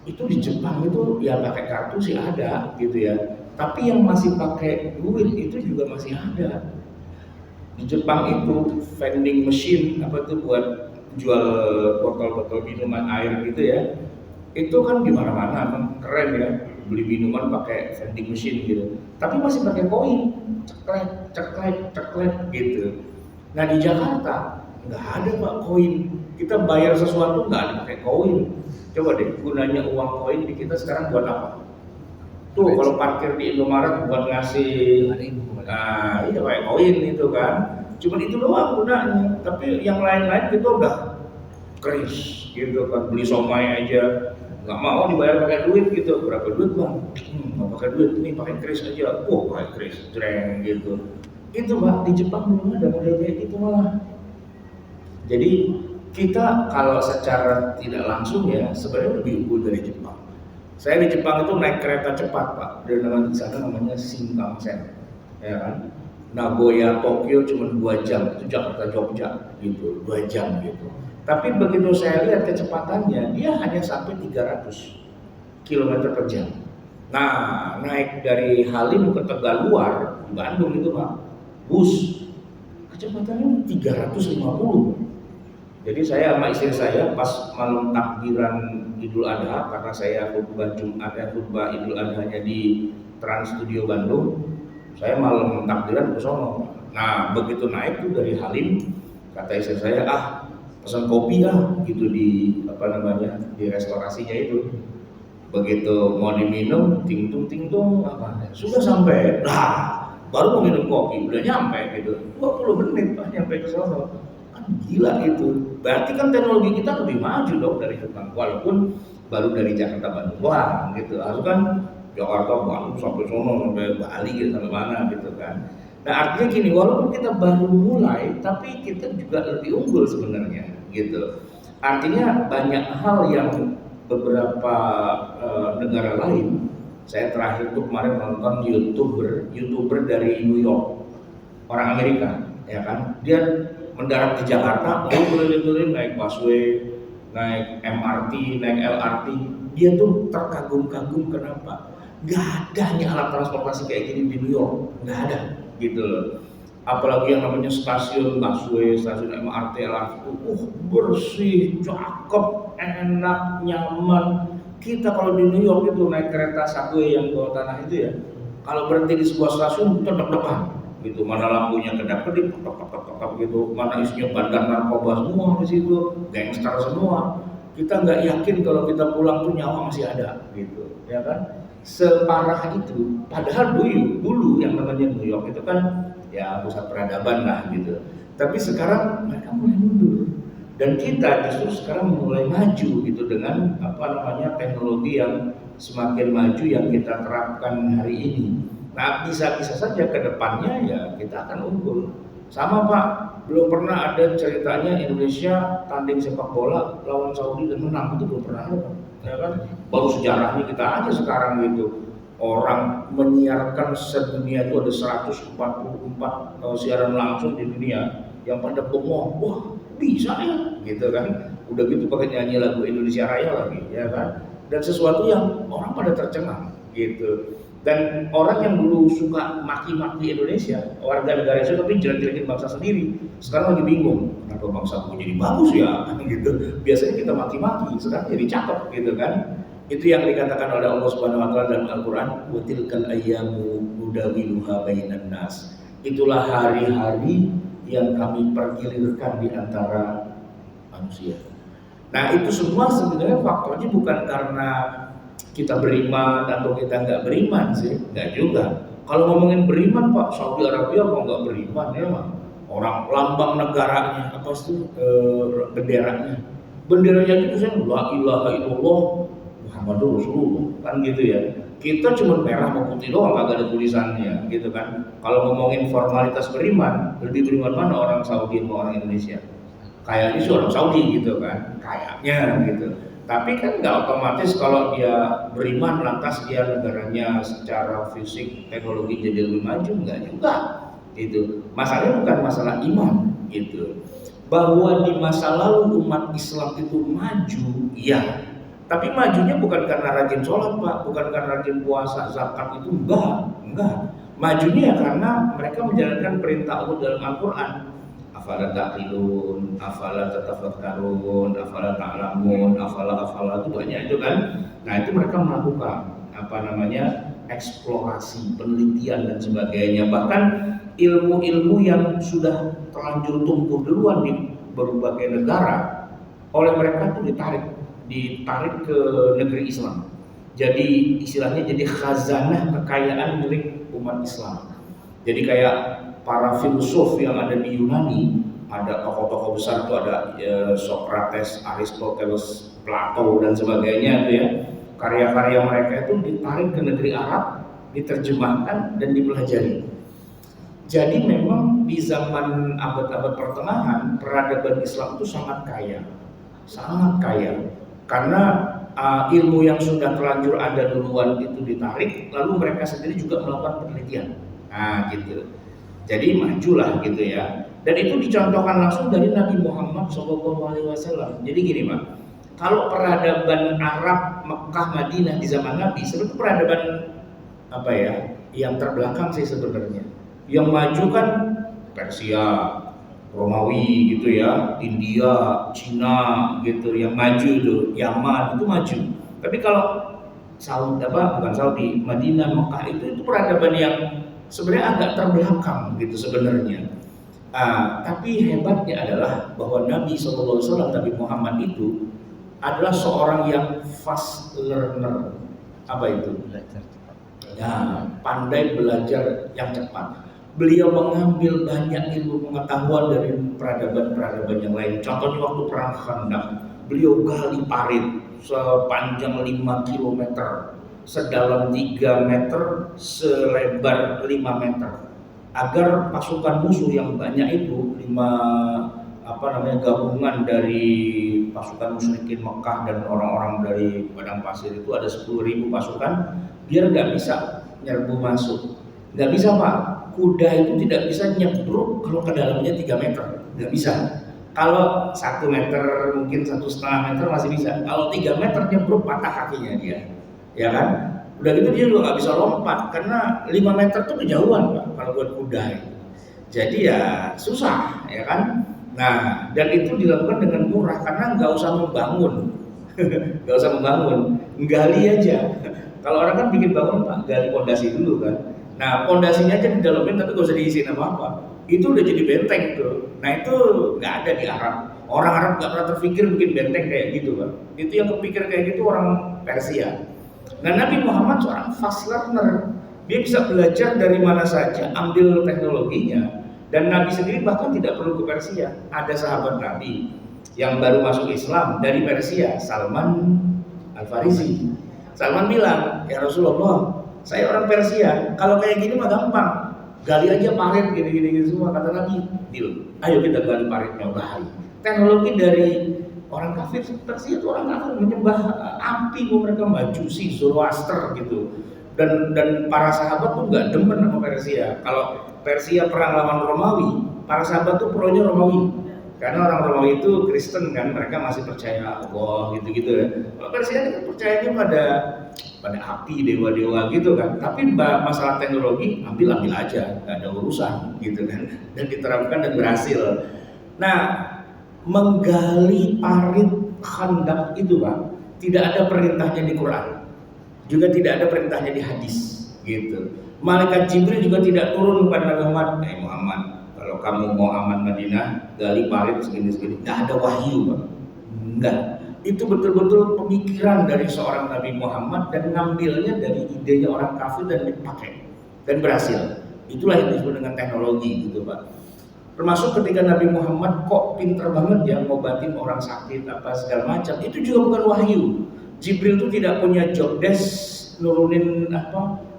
Itu di Jepang itu ya pakai kartu sih ada gitu ya. Tapi yang masih pakai duit itu juga masih ada. Di Jepang itu vending machine apa tuh buat jual botol-botol minuman air gitu ya. Itu kan di mana-mana kan keren ya, beli minuman pakai vending machine gitu. Tapi masih pakai koin, ceklek, ceklek, ceklek gitu. Nah di Jakarta nggak ada Pak koin. Kita bayar sesuatu nggak ada pakai koin. Coba deh, gunanya uang koin di kita sekarang buat apa? Tuh kalau parkir di Indomaret buat ngasih, nah iya pakai koin itu kan. Cuman itu doang gunanya. Tapi yang lain-lain itu udah kris gitu kan, beli somai aja nggak mau dibayar pakai duit gitu. Berapa duit bang? Nggak pakai duit, ini pakai kris aja. Pakai kris, jreng gitu. Itu Pak, di Jepang belum ada model kayak gitu malah. Jadi kita kalau secara tidak langsung ya sebenarnya lebih unggul dari Jepang. Saya di Jepang itu naik kereta cepat Pak, dan di sana namanya Shinkansen, ya kan. Nagoya Tokyo cuma 2 jam, itu Jakarta Jogja gitu, 2 jam gitu. Tapi begitu saya lihat kecepatannya, dia hanya sampai 300 km per jam. Nah, naik dari Halim ke Tegaluar di Bandung itu Pak, bus kecepatannya 350. Jadi saya sama istri saya pas malam takbiran Idul Adha, karena saya khutbah Jumat dan khutbah Idul Adhanya di Trans Studio Bandung, saya malam takbiran ke sono. Nah begitu naik tuh dari Halim, kata istri saya, pesan kopi gitu di di restorasinya itu. Begitu mau diminum, ting-tung sudah sampai lah, baru mau minum kopi udah nyampe gitu, 20 menit Pak nyampe ke sono. Gila itu, berarti kan teknologi kita lebih maju dong dari Jepang, walaupun baru dari Jakarta Bandung doang gitu. Harus kan Jakarta Bandung sampai sono, sampai Bali gitu, sampai mana gitu kan. Nah artinya gini, walaupun kita baru mulai, tapi kita juga lebih unggul sebenarnya gitu. Artinya banyak hal yang beberapa negara lain. Saya terakhir tuh kemarin nonton youtuber dari New York, orang Amerika, ya kan. Dia mendarat di Jakarta, mau keliling-keliling naik busway, naik MRT, naik LRT. Dia tuh terkagum-kagum kenapa? Gak ada nih alat transportasi kayak gini di New York, gak ada gitu loh. Apalagi yang namanya stasiun busway, stasiun MRT, LRT itu bersih, cakep, enak, nyaman. Kita kalau di New York itu naik kereta subway yang bawah tanah itu ya, kalau berhenti di sebuah stasiun kita deg-degan gitu, mana lampunya kedap-kedip, gitu, mana isinya bandar narkoba semua di situ, gangster semua. Kita nggak yakin kalau kita pulang tuh nyawa masih ada, gitu, ya kan? Separah itu. Padahal dulu yang namanya New York itu kan ya pusat peradaban lah, gitu. Tapi sekarang mereka mulai mundur, dan kita justru sekarang mulai maju, gitu, dengan teknologi yang semakin maju yang kita terapkan hari ini. Nah bisa-bisa saja ke depannya ya kita akan unggul. Sama Pak, belum pernah ada ceritanya Indonesia tanding sepak bola lawan Saudi dan menang, itu belum pernah ada Pak. Ya kan? Baru sejarahnya kita aja sekarang gitu. Orang menyiarkan sedunia itu ada 144 siaran langsung di dunia yang pada bengong, wah bisa ya gitu kan. Udah gitu pakai nyanyi lagu Indonesia Raya lagi, ya kan. Dan sesuatu yang orang pada tercengang gitu. Dan orang yang dulu suka maki-maki Indonesia, warga negara Indonesia, tapi jelek-jelekin bangsa sendiri, sekarang lagi bingung, kenapa bangsa gue jadi bagus ya, gitu. Biasanya kita maki-maki, sekarang jadi cakep, gitu kan. Itu yang dikatakan oleh Allah Subhanahu Wa Taala dalam Al-Quran, wa tilkal ayyamu nudawiluha bainan nas. Itulah hari-hari yang kami pergilirkan di antara manusia. Nah itu semua sebenarnya faktornya bukan karena kita beriman atau kita nggak beriman sih, nggak juga. Kalau ngomongin beriman Pak, Saudi Arabia kok nggak beriman ya Pak? Orang lambang negaranya apa sih, benderanya itu saya la ilaha illallah Muhammadur Rasulullah kan gitu ya. Kita cuma merah sama putih doang, nggak ada tulisannya gitu kan. Kalau ngomongin formalitas beriman, lebih beriman mana orang Saudi atau orang Indonesia? Kayaknya sih orang Saudi gitu kan, kayaknya gitu. Tapi kan nggak otomatis kalau dia beriman lantas dia negaranya secara fisik teknologi jadi lebih maju, nggak juga gitu. Masalahnya bukan masalah iman gitu. Bahwa di masa lalu umat Islam itu maju, ya Tapi majunya bukan karena rajin sholat Pak, bukan karena rajin puasa, zakat itu enggak. Majunya ya karena mereka menjalankan perintah Allah dalam Al-Quran. Afala taqilun, afala tatafakkarun, afala ta'lamun, afala itu banyak itu kan. Nah itu mereka melakukan eksplorasi, penelitian dan sebagainya. Bahkan ilmu-ilmu yang sudah terlanjur tumbuh duluan di berbagai negara oleh mereka itu ditarik ke negeri Islam. Jadi istilahnya jadi khazanah kekayaan milik umat Islam. Jadi kayak para filsuf yang ada di Yunani, ada tokoh-tokoh besar itu ada Socrates, Aristoteles, Plato dan sebagainya itu ya. Karya-karya mereka itu ditarik ke negeri Arab, diterjemahkan dan dipelajari. Jadi memang di zaman abad-abad pertengahan peradaban Islam itu sangat kaya. Karena ilmu yang sudah terlanjur ada duluan itu ditarik, lalu mereka sendiri juga melakukan penelitian. Nah gitu. Jadi majulah gitu ya. Dan itu dicontohkan langsung dari Nabi Muhammad SAW. Jadi gini Pak, kalau peradaban Arab Mekah Madinah di zaman Nabi sebetulnya peradaban yang terbelakang sih sebenarnya. Yang maju kan Persia, Romawi gitu ya, India, Cina gitu yang maju itu, Yaman itu maju. Tapi kalau Saudi, Madinah, Mekah itu peradaban yang sebenarnya agak terbelakang gitu sebenarnya. Tapi hebatnya adalah bahwa Nabi SAW, Nabi Muhammad itu adalah seorang yang fast learner. Apa itu? Belajar cepat. Ya, pandai belajar yang cepat. Beliau mengambil banyak ilmu pengetahuan dari peradaban-peradaban yang lain. Contohnya waktu perang Khandaq, beliau gali parit sepanjang 5 km, sedalam 3 meter, selebar 5 meter, agar pasukan musuh yang banyak itu gabungan dari pasukan musyrikin Mekah dan orang-orang dari padang pasir itu ada 10.000 pasukan, biar nggak bisa nyerbu masuk. Nggak bisa Pak, kuda itu tidak bisa nyebruk kalau ke dalamnya 3 meter, nggak bisa. Kalau 1 meter mungkin 1,5 meter masih bisa, kalau 3 meter nyebruk patah kakinya dia, ya kan? Udah gitu dia juga nggak bisa lompat karena 5 meter itu kejauhan Pak kalau buat kuda itu. Jadi ya susah, ya kan? Nah, dan itu dilakukan dengan murah karena nggak usah membangun, gali aja. Kalau orang kan bikin bangun Pak, gali pondasi dulu kan. Nah, pondasinya aja didalemin tapi nggak usah diisiin apa-apa. Itu udah jadi benteng tuh. Nah itu nggak ada di Arab. Orang Arab nggak pernah terpikir bikin benteng kayak gitu Pak. Itu yang kepikir kayak gitu orang Persia. Nah Nabi Muhammad seorang fast learner. Dia bisa belajar dari mana saja, ambil teknologinya. Dan Nabi sendiri bahkan tidak perlu ke Persia. Ada sahabat Nabi yang baru masuk Islam dari Persia, Salman Al-Farisi. Salman bilang, ya Rasulullah, saya orang Persia, kalau kayak gini mah gampang, gali aja parit gini semua. Kata Nabi, deal, ayo kita gali paritnya, bahaya. Teknologi dari orang kafir Persia itu orang kafir menyembah api, mereka Majusi, Zoroaster gitu. Dan para sahabat tuh nggak demen sama Persia. Kalau Persia perang lawan Romawi, para sahabat tuh pronya Romawi. Karena orang Romawi itu Kristen kan, mereka masih percaya Allah gitu-gitu ya. Kalau Persia kan percayanya pada api, dewa-dewa gitu kan. Tapi masalah teknologi ambil aja, nggak ada urusan gitu kan. Dan diterapkan dan berhasil. Nah, menggali parit Khandaq itu Pak, tidak ada perintahnya di Quran. Juga tidak ada perintahnya di hadis gitu. Malaikat Jibril juga tidak turun kepada Nabi Muhammad, Muhammad, kalau kamu mau aman Madinah, gali parit segini-segini. Nggak ada wahyu Pak. Enggak. Itu betul-betul pemikiran dari seorang Nabi Muhammad dan ngambilnya dari idenya orang kafir dan dipakai dan berhasil. Itulah yang disebut dengan teknologi gitu Pak. Termasuk ketika Nabi Muhammad kok pinter banget ya ngobatin orang sakit apa segala macam, itu juga bukan wahyu. Jibril itu tidak punya job desk nurunin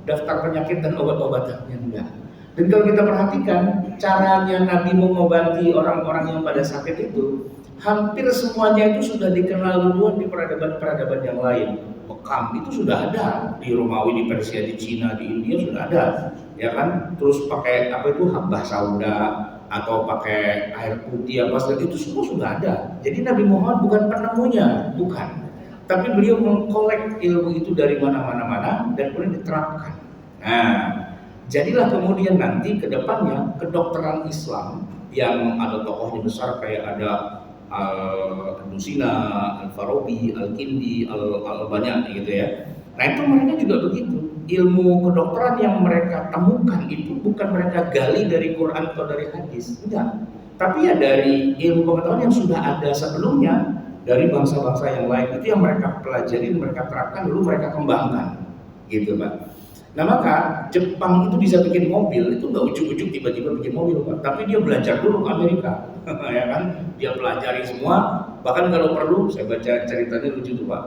daftar penyakit dan obat-obatannya, enggak. Dan kalau kita perhatikan caranya Nabi mengobati orang-orang yang pada sakit itu, hampir semuanya itu sudah dikenal duluan di peradaban-peradaban yang lain. Bekam itu sudah ada di Romawi, di Persia, di Cina, di India sudah ada, ya kan? Terus pakai habbah sauda atau pakai air putih itu semua sudah ada. Jadi Nabi Muhammad bukan penemunya, bukan. tapi beliau mengkolek ilmu itu dari mana-mana dan kemudian diterapkan. Nah, jadilah kemudian nanti ke depannya kedokteran Islam yang ada tokohnya besar kayak ada Al-Nusina, Al-Farabi, Al-Kindi, banyak gitu ya. Nah itu mereka juga begitu. Ilmu kedokteran yang mereka temukan itu bukan mereka gali dari Quran atau dari hadis, enggak. Tapi ya dari ilmu pengetahuan yang sudah ada sebelumnya dari bangsa-bangsa yang lain, itu yang mereka pelajari, mereka terapkan, lalu mereka kembangkan, gitu Pak. Nah maka Jepang itu bisa bikin mobil, itu nggak ujuk-ujuk tiba-tiba bikin mobil Pak, tapi dia belajar dulu ke Amerika, ya kan? Dia pelajari semua, bahkan kalau perlu, saya baca ceritanya lucu tuh Pak.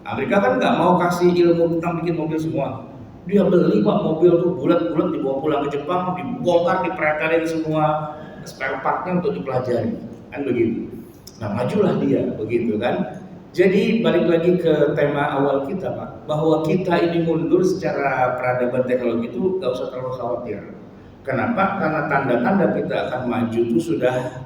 Amerika kan nggak mau kasih ilmu tentang bikin mobil semua, dia beli Pak mobil tuh bulat-bulat dibawa pulang ke Jepang, dibongkar, dipretelin semua spare partnya untuk dipelajari, kan begitu. Nah majulah dia begitu kan. Jadi balik lagi ke tema awal kita Pak, bahwa kita ini mundur secara peradaban teknologi itu gak usah terlalu khawatir. Kenapa? Karena tanda-tanda kita akan maju itu sudah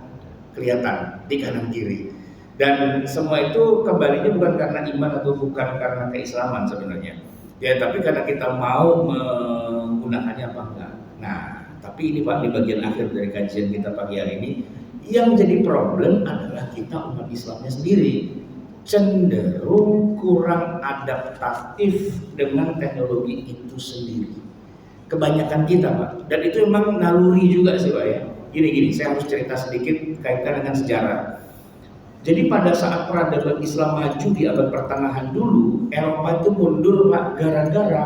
kelihatan di kanan kiri. Dan semua itu kembalinya bukan karena iman atau bukan karena keislaman sebenarnya. Ya tapi karena kita mau menggunakannya apa enggak. Nah tapi ini Pak, di bagian akhir dari kajian kita pagi hari ini, yang jadi problem adalah kita umat Islamnya sendiri cenderung kurang adaptatif dengan teknologi itu sendiri. Kebanyakan kita Pak, dan itu memang naluri juga sih Pak ya. Gini, saya harus cerita sedikit kaitan dengan sejarah. Jadi pada saat peradaban Islam maju di abad pertengahan dulu, Eropa itu mundur Pak gara-gara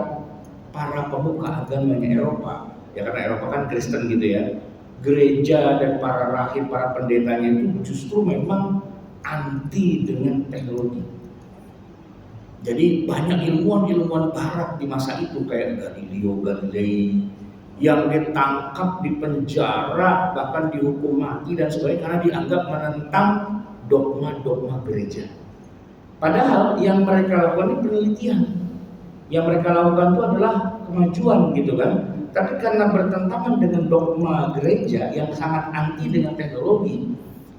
para pemuka agamanya Eropa. Ya karena Eropa kan Kristen gitu ya. Gereja dan para rahib, para pendetanya itu justru memang anti dengan teknologi. Jadi banyak ilmuwan barat di masa itu kayak Galileo Galilei yang ditangkap, dipenjara, bahkan dihukum mati dan sebagainya karena dianggap menentang dogma-dogma gereja. Padahal yang mereka lakukan itu penelitian. Yang mereka lakukan itu adalah kemajuan gitu kan. Tapi karena bertentangan dengan dogma gereja yang sangat anti dengan teknologi,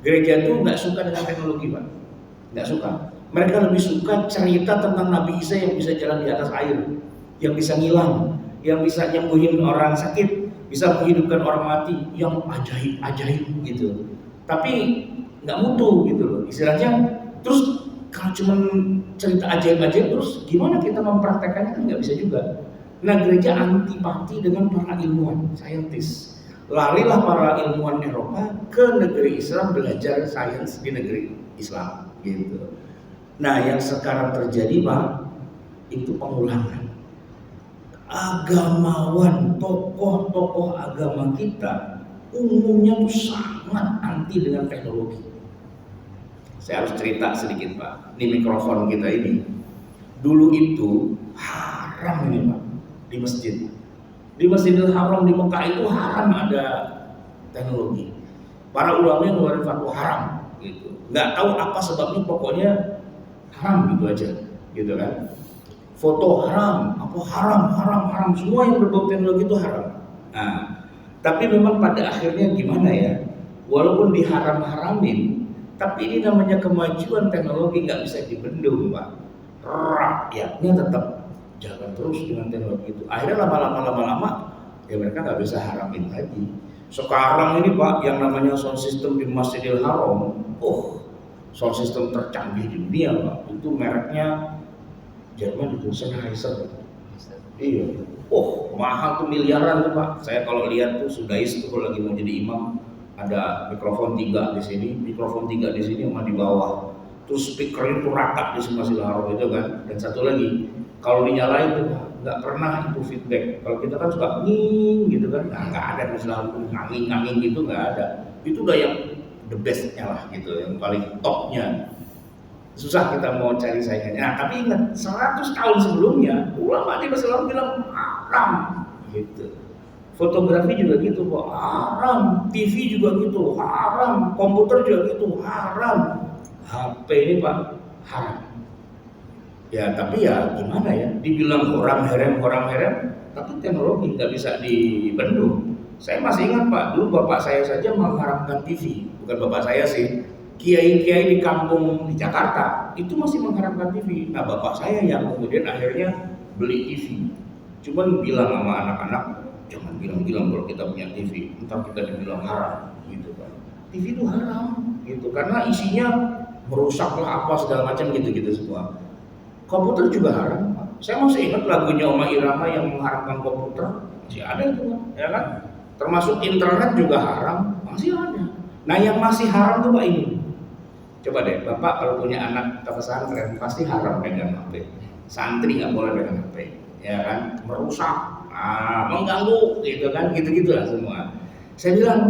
gereja itu nggak suka dengan teknologi Pak, nggak suka. Mereka lebih suka cerita tentang Nabi Isa yang bisa jalan di atas air, yang bisa ngilang, yang bisa nyembuhin orang sakit, bisa menghidupkan orang mati, yang ajaib gitu. Tapi nggak mutu gitu loh, istilahnya. Terus kalau cuma cerita ajaib terus gimana kita mempraktekannya kan nggak bisa juga. Nah gereja antipati dengan para ilmuwan, saintis. Larilah para ilmuwan Eropa ke negeri Islam belajar sains di negeri Islam gitu. Nah yang sekarang terjadi Pak, itu pengulangan. Agamawan, tokoh-tokoh agama kita umumnya tuh sangat anti dengan teknologi. Saya harus cerita sedikit Pak, ini mikrofon kita ini. Dulu itu haram ini Pak, di masjid. Di Masjidil Haram di Mekah itu haram ada teknologi. Para ulama yang mengeluarkan fatwa haram gitu. Nggak tahu apa sebabnya, pokoknya haram gitu aja, gitu kan. Foto haram, apa haram, semua yang berbau teknologi itu haram. Nah, tapi memang pada akhirnya gimana ya? Walaupun diharam-haramin, tapi ini namanya kemajuan teknologi nggak bisa dibendung Pak. Rakyatnya tetap jalan terus dengan teknologi itu. Akhirnya lama-lama ya mereka nggak bisa haramin lagi. Sekarang ini Pak, yang namanya sound system di Masjidil Haram, sound system tercanggih di dunia Pak. Itu mereknya Jerman itu Sennheiser. Iya. Mahal tuh, miliaran tuh Pak. Saya kalau lihat tuh Sudais tuh kalau lagi mau jadi imam, ada mikrofon 3 di sini, mikrofon 3 di sini sama di bawah. Terus speaker itu rata di Masjidil Haram itu kan. Dan satu lagi, kalau dinyalain tuh nggak pernah itu feedback. Kalau kita kan suka nging gitu kan, nggak ada misalnya ngangin gitu, nggak ada. Itu udah yang the bestnya lah gitu, yang paling topnya. Susah kita mau cari saingannya. Nah tapi ingat 100 tahun sebelumnya ulama di Islam bilang haram gitu. Fotografi juga gitu kok haram, TV juga gitu haram, komputer juga gitu haram, HP ini Pak haram. Ya tapi ya gimana ya, dibilang orang herem, tapi teknologi nggak bisa dibendung. Saya masih ingat Pak, dulu bapak saya saja mengharamkan TV, bukan bapak saya sih, kiai-kiai di kampung di Jakarta itu masih mengharapkan TV. Nah bapak saya yang kemudian akhirnya beli TV. Cuman bilang sama anak-anak, jangan bilang-bilang kalau kita punya TV, entar kita dibilang haram, gitu kan. TV itu haram, gitu, karena isinya merusaklah apa segala macam gitu-gitu semua. Komputer juga haram. Saya masih ingat lagunya Oma Irama yang mengharamkan komputer, masih ada itu kan, ya kan? Termasuk internet juga haram, masih ada. Nah yang masih haram tuh Pak ini. Coba deh, Bapak kalau punya anak ke pesantren pasti haram pegang HP. Santri nggak boleh pegang HP, ya kan? Merusak, mengganggu, gitu kan? Gitu-gitulah semua. Saya bilang,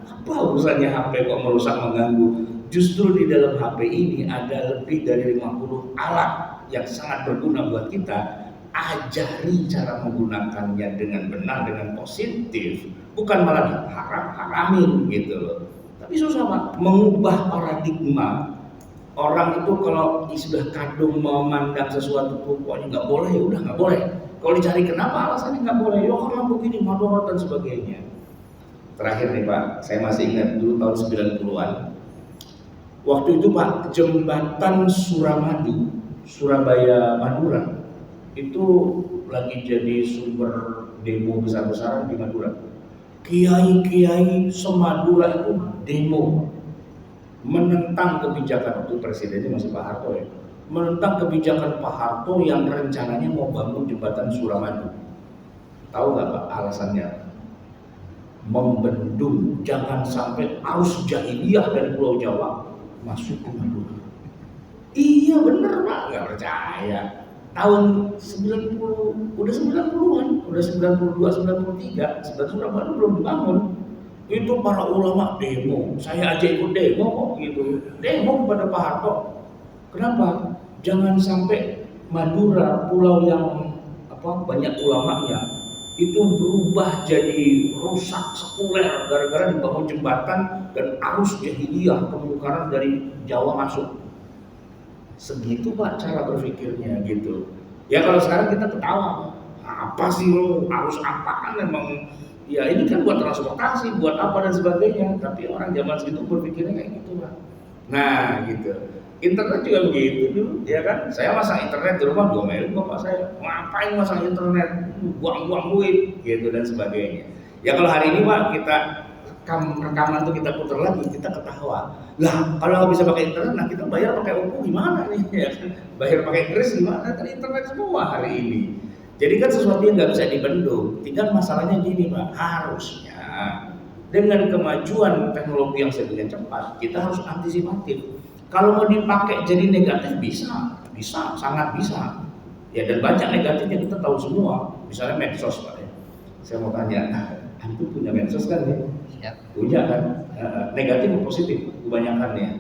apa urusannya HP kok merusak, mengganggu? Justru di dalam HP ini ada lebih dari 50 alat yang sangat berguna buat kita. Ajari cara menggunakannya dengan benar, dengan positif, bukan malah haramin gitu loh. Tapi susah Pak, mengubah paradigma. Orang itu kalau sudah kadung memandang sesuatu pokoknya nggak boleh, ya udah nggak boleh. Kalau dicari kenapa alasannya nggak boleh, ya karena begini, madorot dan sebagainya. Terakhir nih Pak, saya masih ingat dulu tahun 90-an. Waktu itu Pak, jembatan Suramadu, Surabaya Madura itu lagi jadi sumber demo besar-besaran di Madura. Kiai-kiai semadura itu demo menentang kebijakan, waktu presidennya masih Pak Harto ya, menentang kebijakan Pak Harto yang rencananya mau bangun jembatan Suramadu. Tahu nggak Pak alasannya? Membendung jangan sampai arus jahiliyah dari Pulau Jawa masuk ke Madura. Iya bener Pak, nggak percaya. Tahun 90, udah 90-an, udah 92, 93, sebenarnya Suramadu belum dibangun. Itu para ulama demo, saya aja ikut demo kok gitu. Demo kepada Pak Harto. Kenapa? Jangan sampai Madura, pulau yang banyak ulamanya, itu berubah jadi rusak sekuler gara-gara dibangun jembatan dan arus jahiliyah kemungkaran dari Jawa masuk. Segitu Pak cara berpikirnya gitu. Ya kalau sekarang kita ketawa, apa sih lo, arus apaan emang? Ya ini kan buat transportasi, buat apa dan sebagainya. Tapi orang zaman segitu berpikirnya kayak gitu Pak. Nah gitu. Internet juga begitu dulu, ya kan? Saya masang internet di rumah diomelin bapak saya. Ngapain masang internet? Buang-buang duit, gitu dan sebagainya. Ya kalau hari ini Pak kita rekaman tuh kita putar lagi, kita ketawa. Lah kalau nggak bisa pakai internet, nah kita bayar pakai OVO gimana nih? Ya kan? Bayar pakai kris gimana? Kan internet semua hari ini. Jadi kan sesuatu yang nggak bisa dibendung. Tinggal masalahnya gini Pak, harusnya dengan kemajuan teknologi yang sedemikian cepat, kita harus antisipatif. Kalau mau dipakai jadi negatif bisa, sangat bisa. Ya dan banyak negatifnya kita tahu semua. Misalnya medsos Pak ya. Saya mau tanya, antum punya medsos kan ya? Siap. Punya kan? Negatif atau positif kebanyakannya?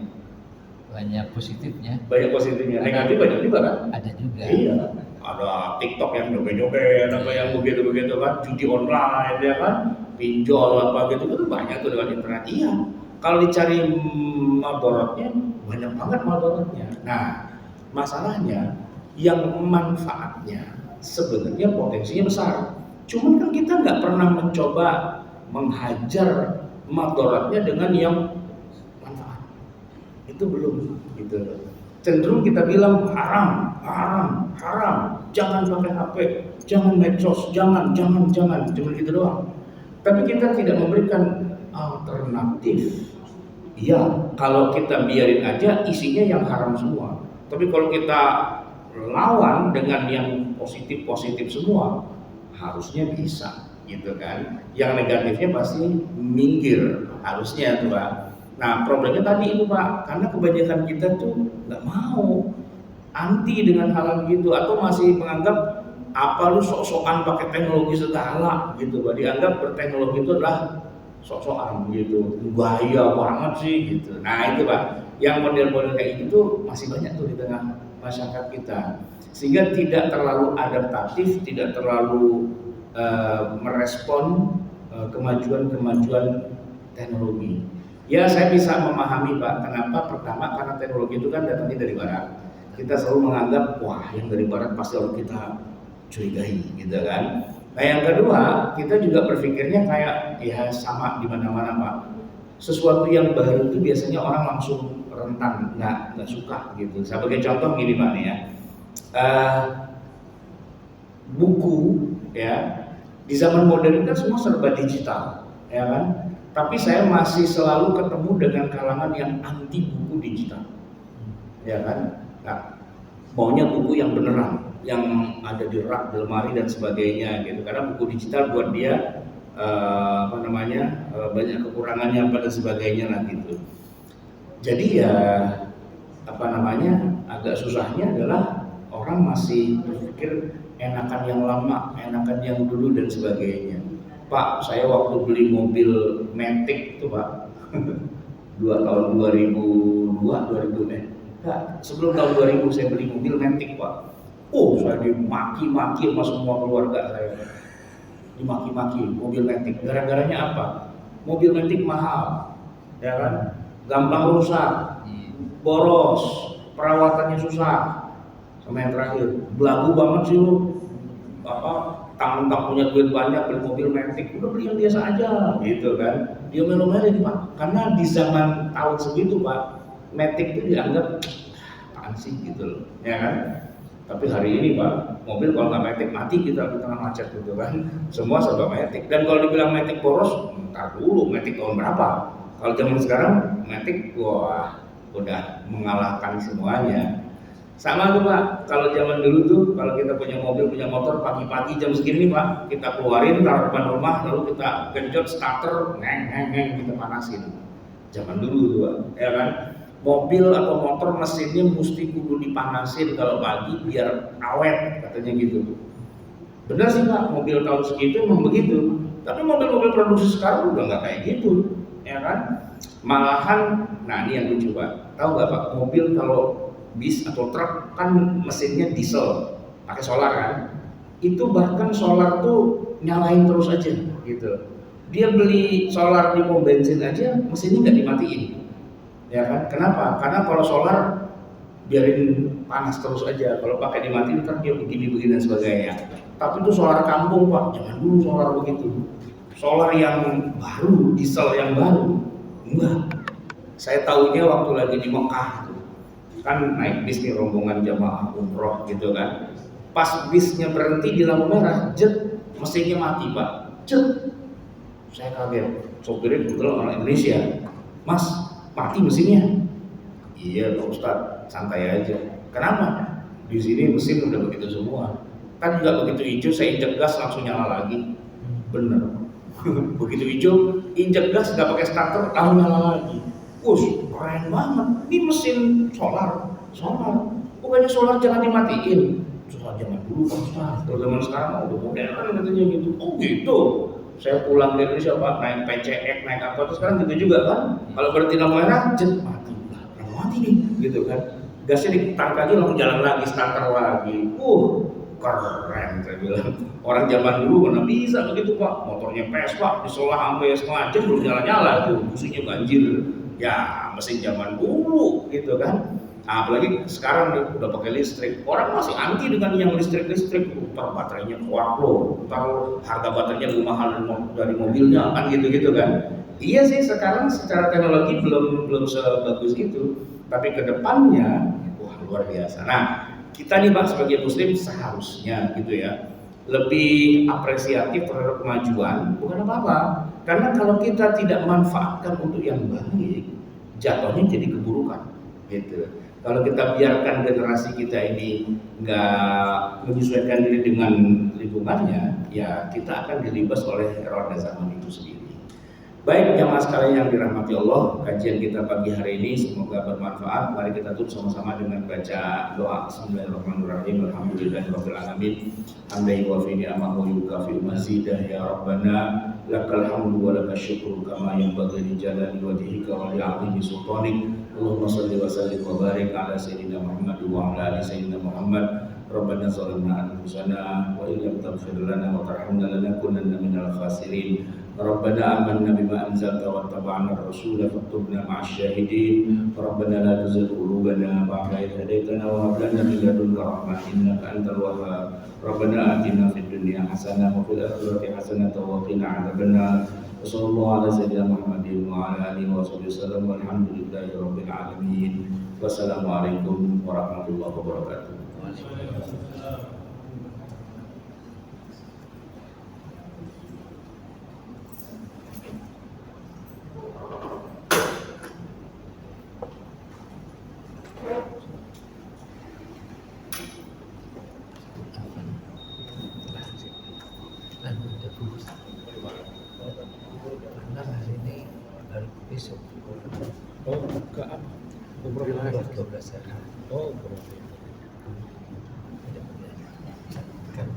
Banyak positifnya. Banyak positifnya, negatif banyak juga kan? Ada juga. Iya. Ada TikTok yang joget-joget, apa yang begitu-begitu kan, judi online ya kan, pinjol apa gitu kan banyak tuh dengan internet. Iya. Kalau dicari madorotnya banyak banget madorotnya. Nah, masalahnya yang manfaatnya sebenarnya potensinya besar. Cuman kan kita nggak pernah mencoba menghajar madorotnya dengan yang manfaat. Itu belum gitu. Cenderung kita bilang haram, jangan pakai HP, jangan medsos, jangan, cuma gitu doang. Tapi kita tidak memberikan alternatif. Iya, kalau kita biarin aja isinya yang haram semua. Tapi kalau kita lawan dengan yang positif semua, harusnya bisa, gitu kan? Yang negatifnya pasti minggir, harusnya tuh Pak. Nah problemnya tadi itu Pak, karena kebanyakan kita tuh nggak mau, anti dengan hal gitu, atau masih menganggap apa lu sok-sokan pakai teknologi segala gitu Pak, dianggap berteknologi itu adalah sok-sokan gitu, bahaya banget sih gitu. Nah itu Pak, yang model-model kayak gitu masih banyak tuh di tengah masyarakat kita, sehingga tidak terlalu adaptatif, tidak terlalu merespon kemajuan teknologi. Ya saya bisa memahami Pak, kenapa? Pertama karena teknologi itu kan datangnya dari barat. Kita selalu menganggap wah yang dari barat pasti harus kita curigai gitu kan. Nah yang kedua, kita juga berpikirnya kayak ya sama di mana-mana Pak. Sesuatu yang baru itu biasanya orang langsung rentan, nggak suka gitu. Sebagai contoh gini Pak nih ya, buku ya di zaman modern kan semua serba digital, ya kan? Tapi saya masih selalu ketemu dengan kalangan yang anti buku digital, ya kan? Nah, maunya buku yang beneran, yang ada di rak, di lemari dan sebagainya gitu. Karena buku digital buat dia banyak kekurangannya dan sebagainya lah gitu. Jadi ya agak susahnya adalah orang masih berpikir enakan yang lama, enakan yang dulu dan sebagainya. Pak, saya waktu beli mobil Matic tuh Pak, tahun 2002, sebelum tahun 2000 saya beli mobil Matic Pak. Saya dimaki-maki sama semua keluarga saya. Dimaki-maki mobil Matic. Gara-garanya apa? Mobil Matic mahal, ya kan? Gampang rusak, boros, perawatannya susah. Sama yang terakhir, belagu banget sih lu. Tang punya duit banyak beli mobil Matic, udah beli yang biasa aja gitu kan. Dia melo-melo Pak, karena di zaman tahun segitu Pak, Matic itu dianggap apaan sih gitu loh, ya kan. Tapi hari ini Pak, mobil kalau nggak Matic mati kita di tengah macet gitu kan. Semua serba Matic. Dan kalau dibilang Matic boros, ntar dulu Matic tahun berapa? Kalau zaman sekarang Matic wah udah mengalahkan semuanya. Sama tuh Pak, kalau zaman dulu tuh kalau kita punya mobil, punya motor, pagi-pagi jam segini Pak, kita keluarin taruh depan rumah, lalu kita genjot starter, ngeng kita panasin. Zaman dulu tuh Pak, ya kan? Mobil atau motor mesinnya mesti kudu dipanasin kalau pagi biar awet, katanya gitu. Benar sih Pak, mobil tahun segitu memang begitu. Tapi mobil-mobil produksi sekarang udah nggak kayak gitu, ya kan? Malahan, nah ini yang lucu Pak, tahu nggak Pak, mobil kalau bis atau truk kan mesinnya diesel pakai solar kan, itu bahkan solar tuh nyalain terus aja gitu. Dia beli solar di pom bensin aja mesinnya nggak dimatiin, ya kan? Kenapa? Karena kalau solar biarin panas terus aja, kalau pakai dimatiin ntar dia begini dan sebagainya. Tapi itu solar kampung Pak, jangan dulu solar begitu. Solar yang baru, diesel yang baru, enggak. Saya tahunya waktu lagi di Mekah kan naik bis nih rombongan jamaah umroh gitu kan. Pas bisnya berhenti di lampu merah, jet, mesinnya mati Pak, jet. Saya kaget, sopirnya kebetulan orang Indonesia. Mas, mati mesinnya? Iya Pak Ustadz, santai aja. Kenapa? Di sini mesin udah begitu semua. Kan juga begitu hijau, saya injek gas langsung nyala lagi. Bener. Begitu hijau, injek gas nggak pakai starter, langsung nyala lagi. Keren banget. Ini mesin solar. Bukannya solar jangan dimatiin. Solar jangan dulu Pak Ustaz. Kalau zaman sekarang udah modern katanya gitu. Oh gitu. Saya pulang ke Indonesia Pak, naik PCX, naik apa terus sekarang gitu juga kan. Kalau berhenti lampu merah, jet mati lah. Kenapa mati nih? Gitu kan. Gasnya ditarik lagi langsung jalan lagi, starter lagi. Keren saya bilang. Orang zaman dulu mana bisa begitu Pak. Motornya Vespa disolah sampai setengah jam belum nyala-nyala tuh. Businya banjir. Ya mesin zaman dulu gitu kan. Nah, apalagi sekarang nih, udah pakai listrik. Orang masih anti dengan yang listrik. Ntar baterainya kuat loh, ntar harga baterainya lebih mahal dari mobilnya kan gitu kan. Iya sih sekarang secara teknologi belum sebagus itu. Tapi kedepannya wah luar biasa. Nah kita nih Pak sebagai muslim seharusnya gitu ya lebih apresiatif terhadap kemajuan, bukan apa-apa. Karena kalau kita tidak manfaatkan untuk yang baik, jatuhnya jadi keburukan gitu. Kalau kita biarkan generasi kita ini nggak menyesuaikan diri dengan lingkungannya, ya kita akan dilibas oleh roda zaman itu sendiri. Baik jamaah sekalian yang dirahmati Allah, kajian kita pagi hari ini semoga bermanfaat. Mari kita tutup sama-sama dengan baca doa. Bismillahirrahmanirrahim. Alhamdulillahirabbil alamin. Hamdan yuwafi ni'amahu yukafi mazidah ya Rabbana. Lakal hamdu wa lakal syukru kama yanbaghi li jalali wajhika wa li 'azimi sultanik. Allahumma shalli wa sallim wa barik ala sayyidina Muhammad wa ala ali sayyidina Muhammad. Rabbana zalamna anfusana wa illam taghfir lana wa tarhamna lanakunanna minal khasirin. Rabbana amanna bima anzalta wa taba'na ar-rasula faktubna ma'asy syahidin. Rabbana la tuzigh qulubana ba'da idh hadaytana wa hab lana min ladunka rahmah innaka antal wahhab. Rabbana atina fid dunya hasanah wa fil akhirati hasanah wa qina adzabannar. Wassallallahu ala sayyidina Muhammadin wa ala alihi wa sahbihi wasallam walhamdulillahi rabbil alamin. Wassalamualaikum warahmatullahi wabarakatuh. Hari ini baru besok. Oh, ke apa? Umroh lagi. 12 hari. Oh, berarti. Kan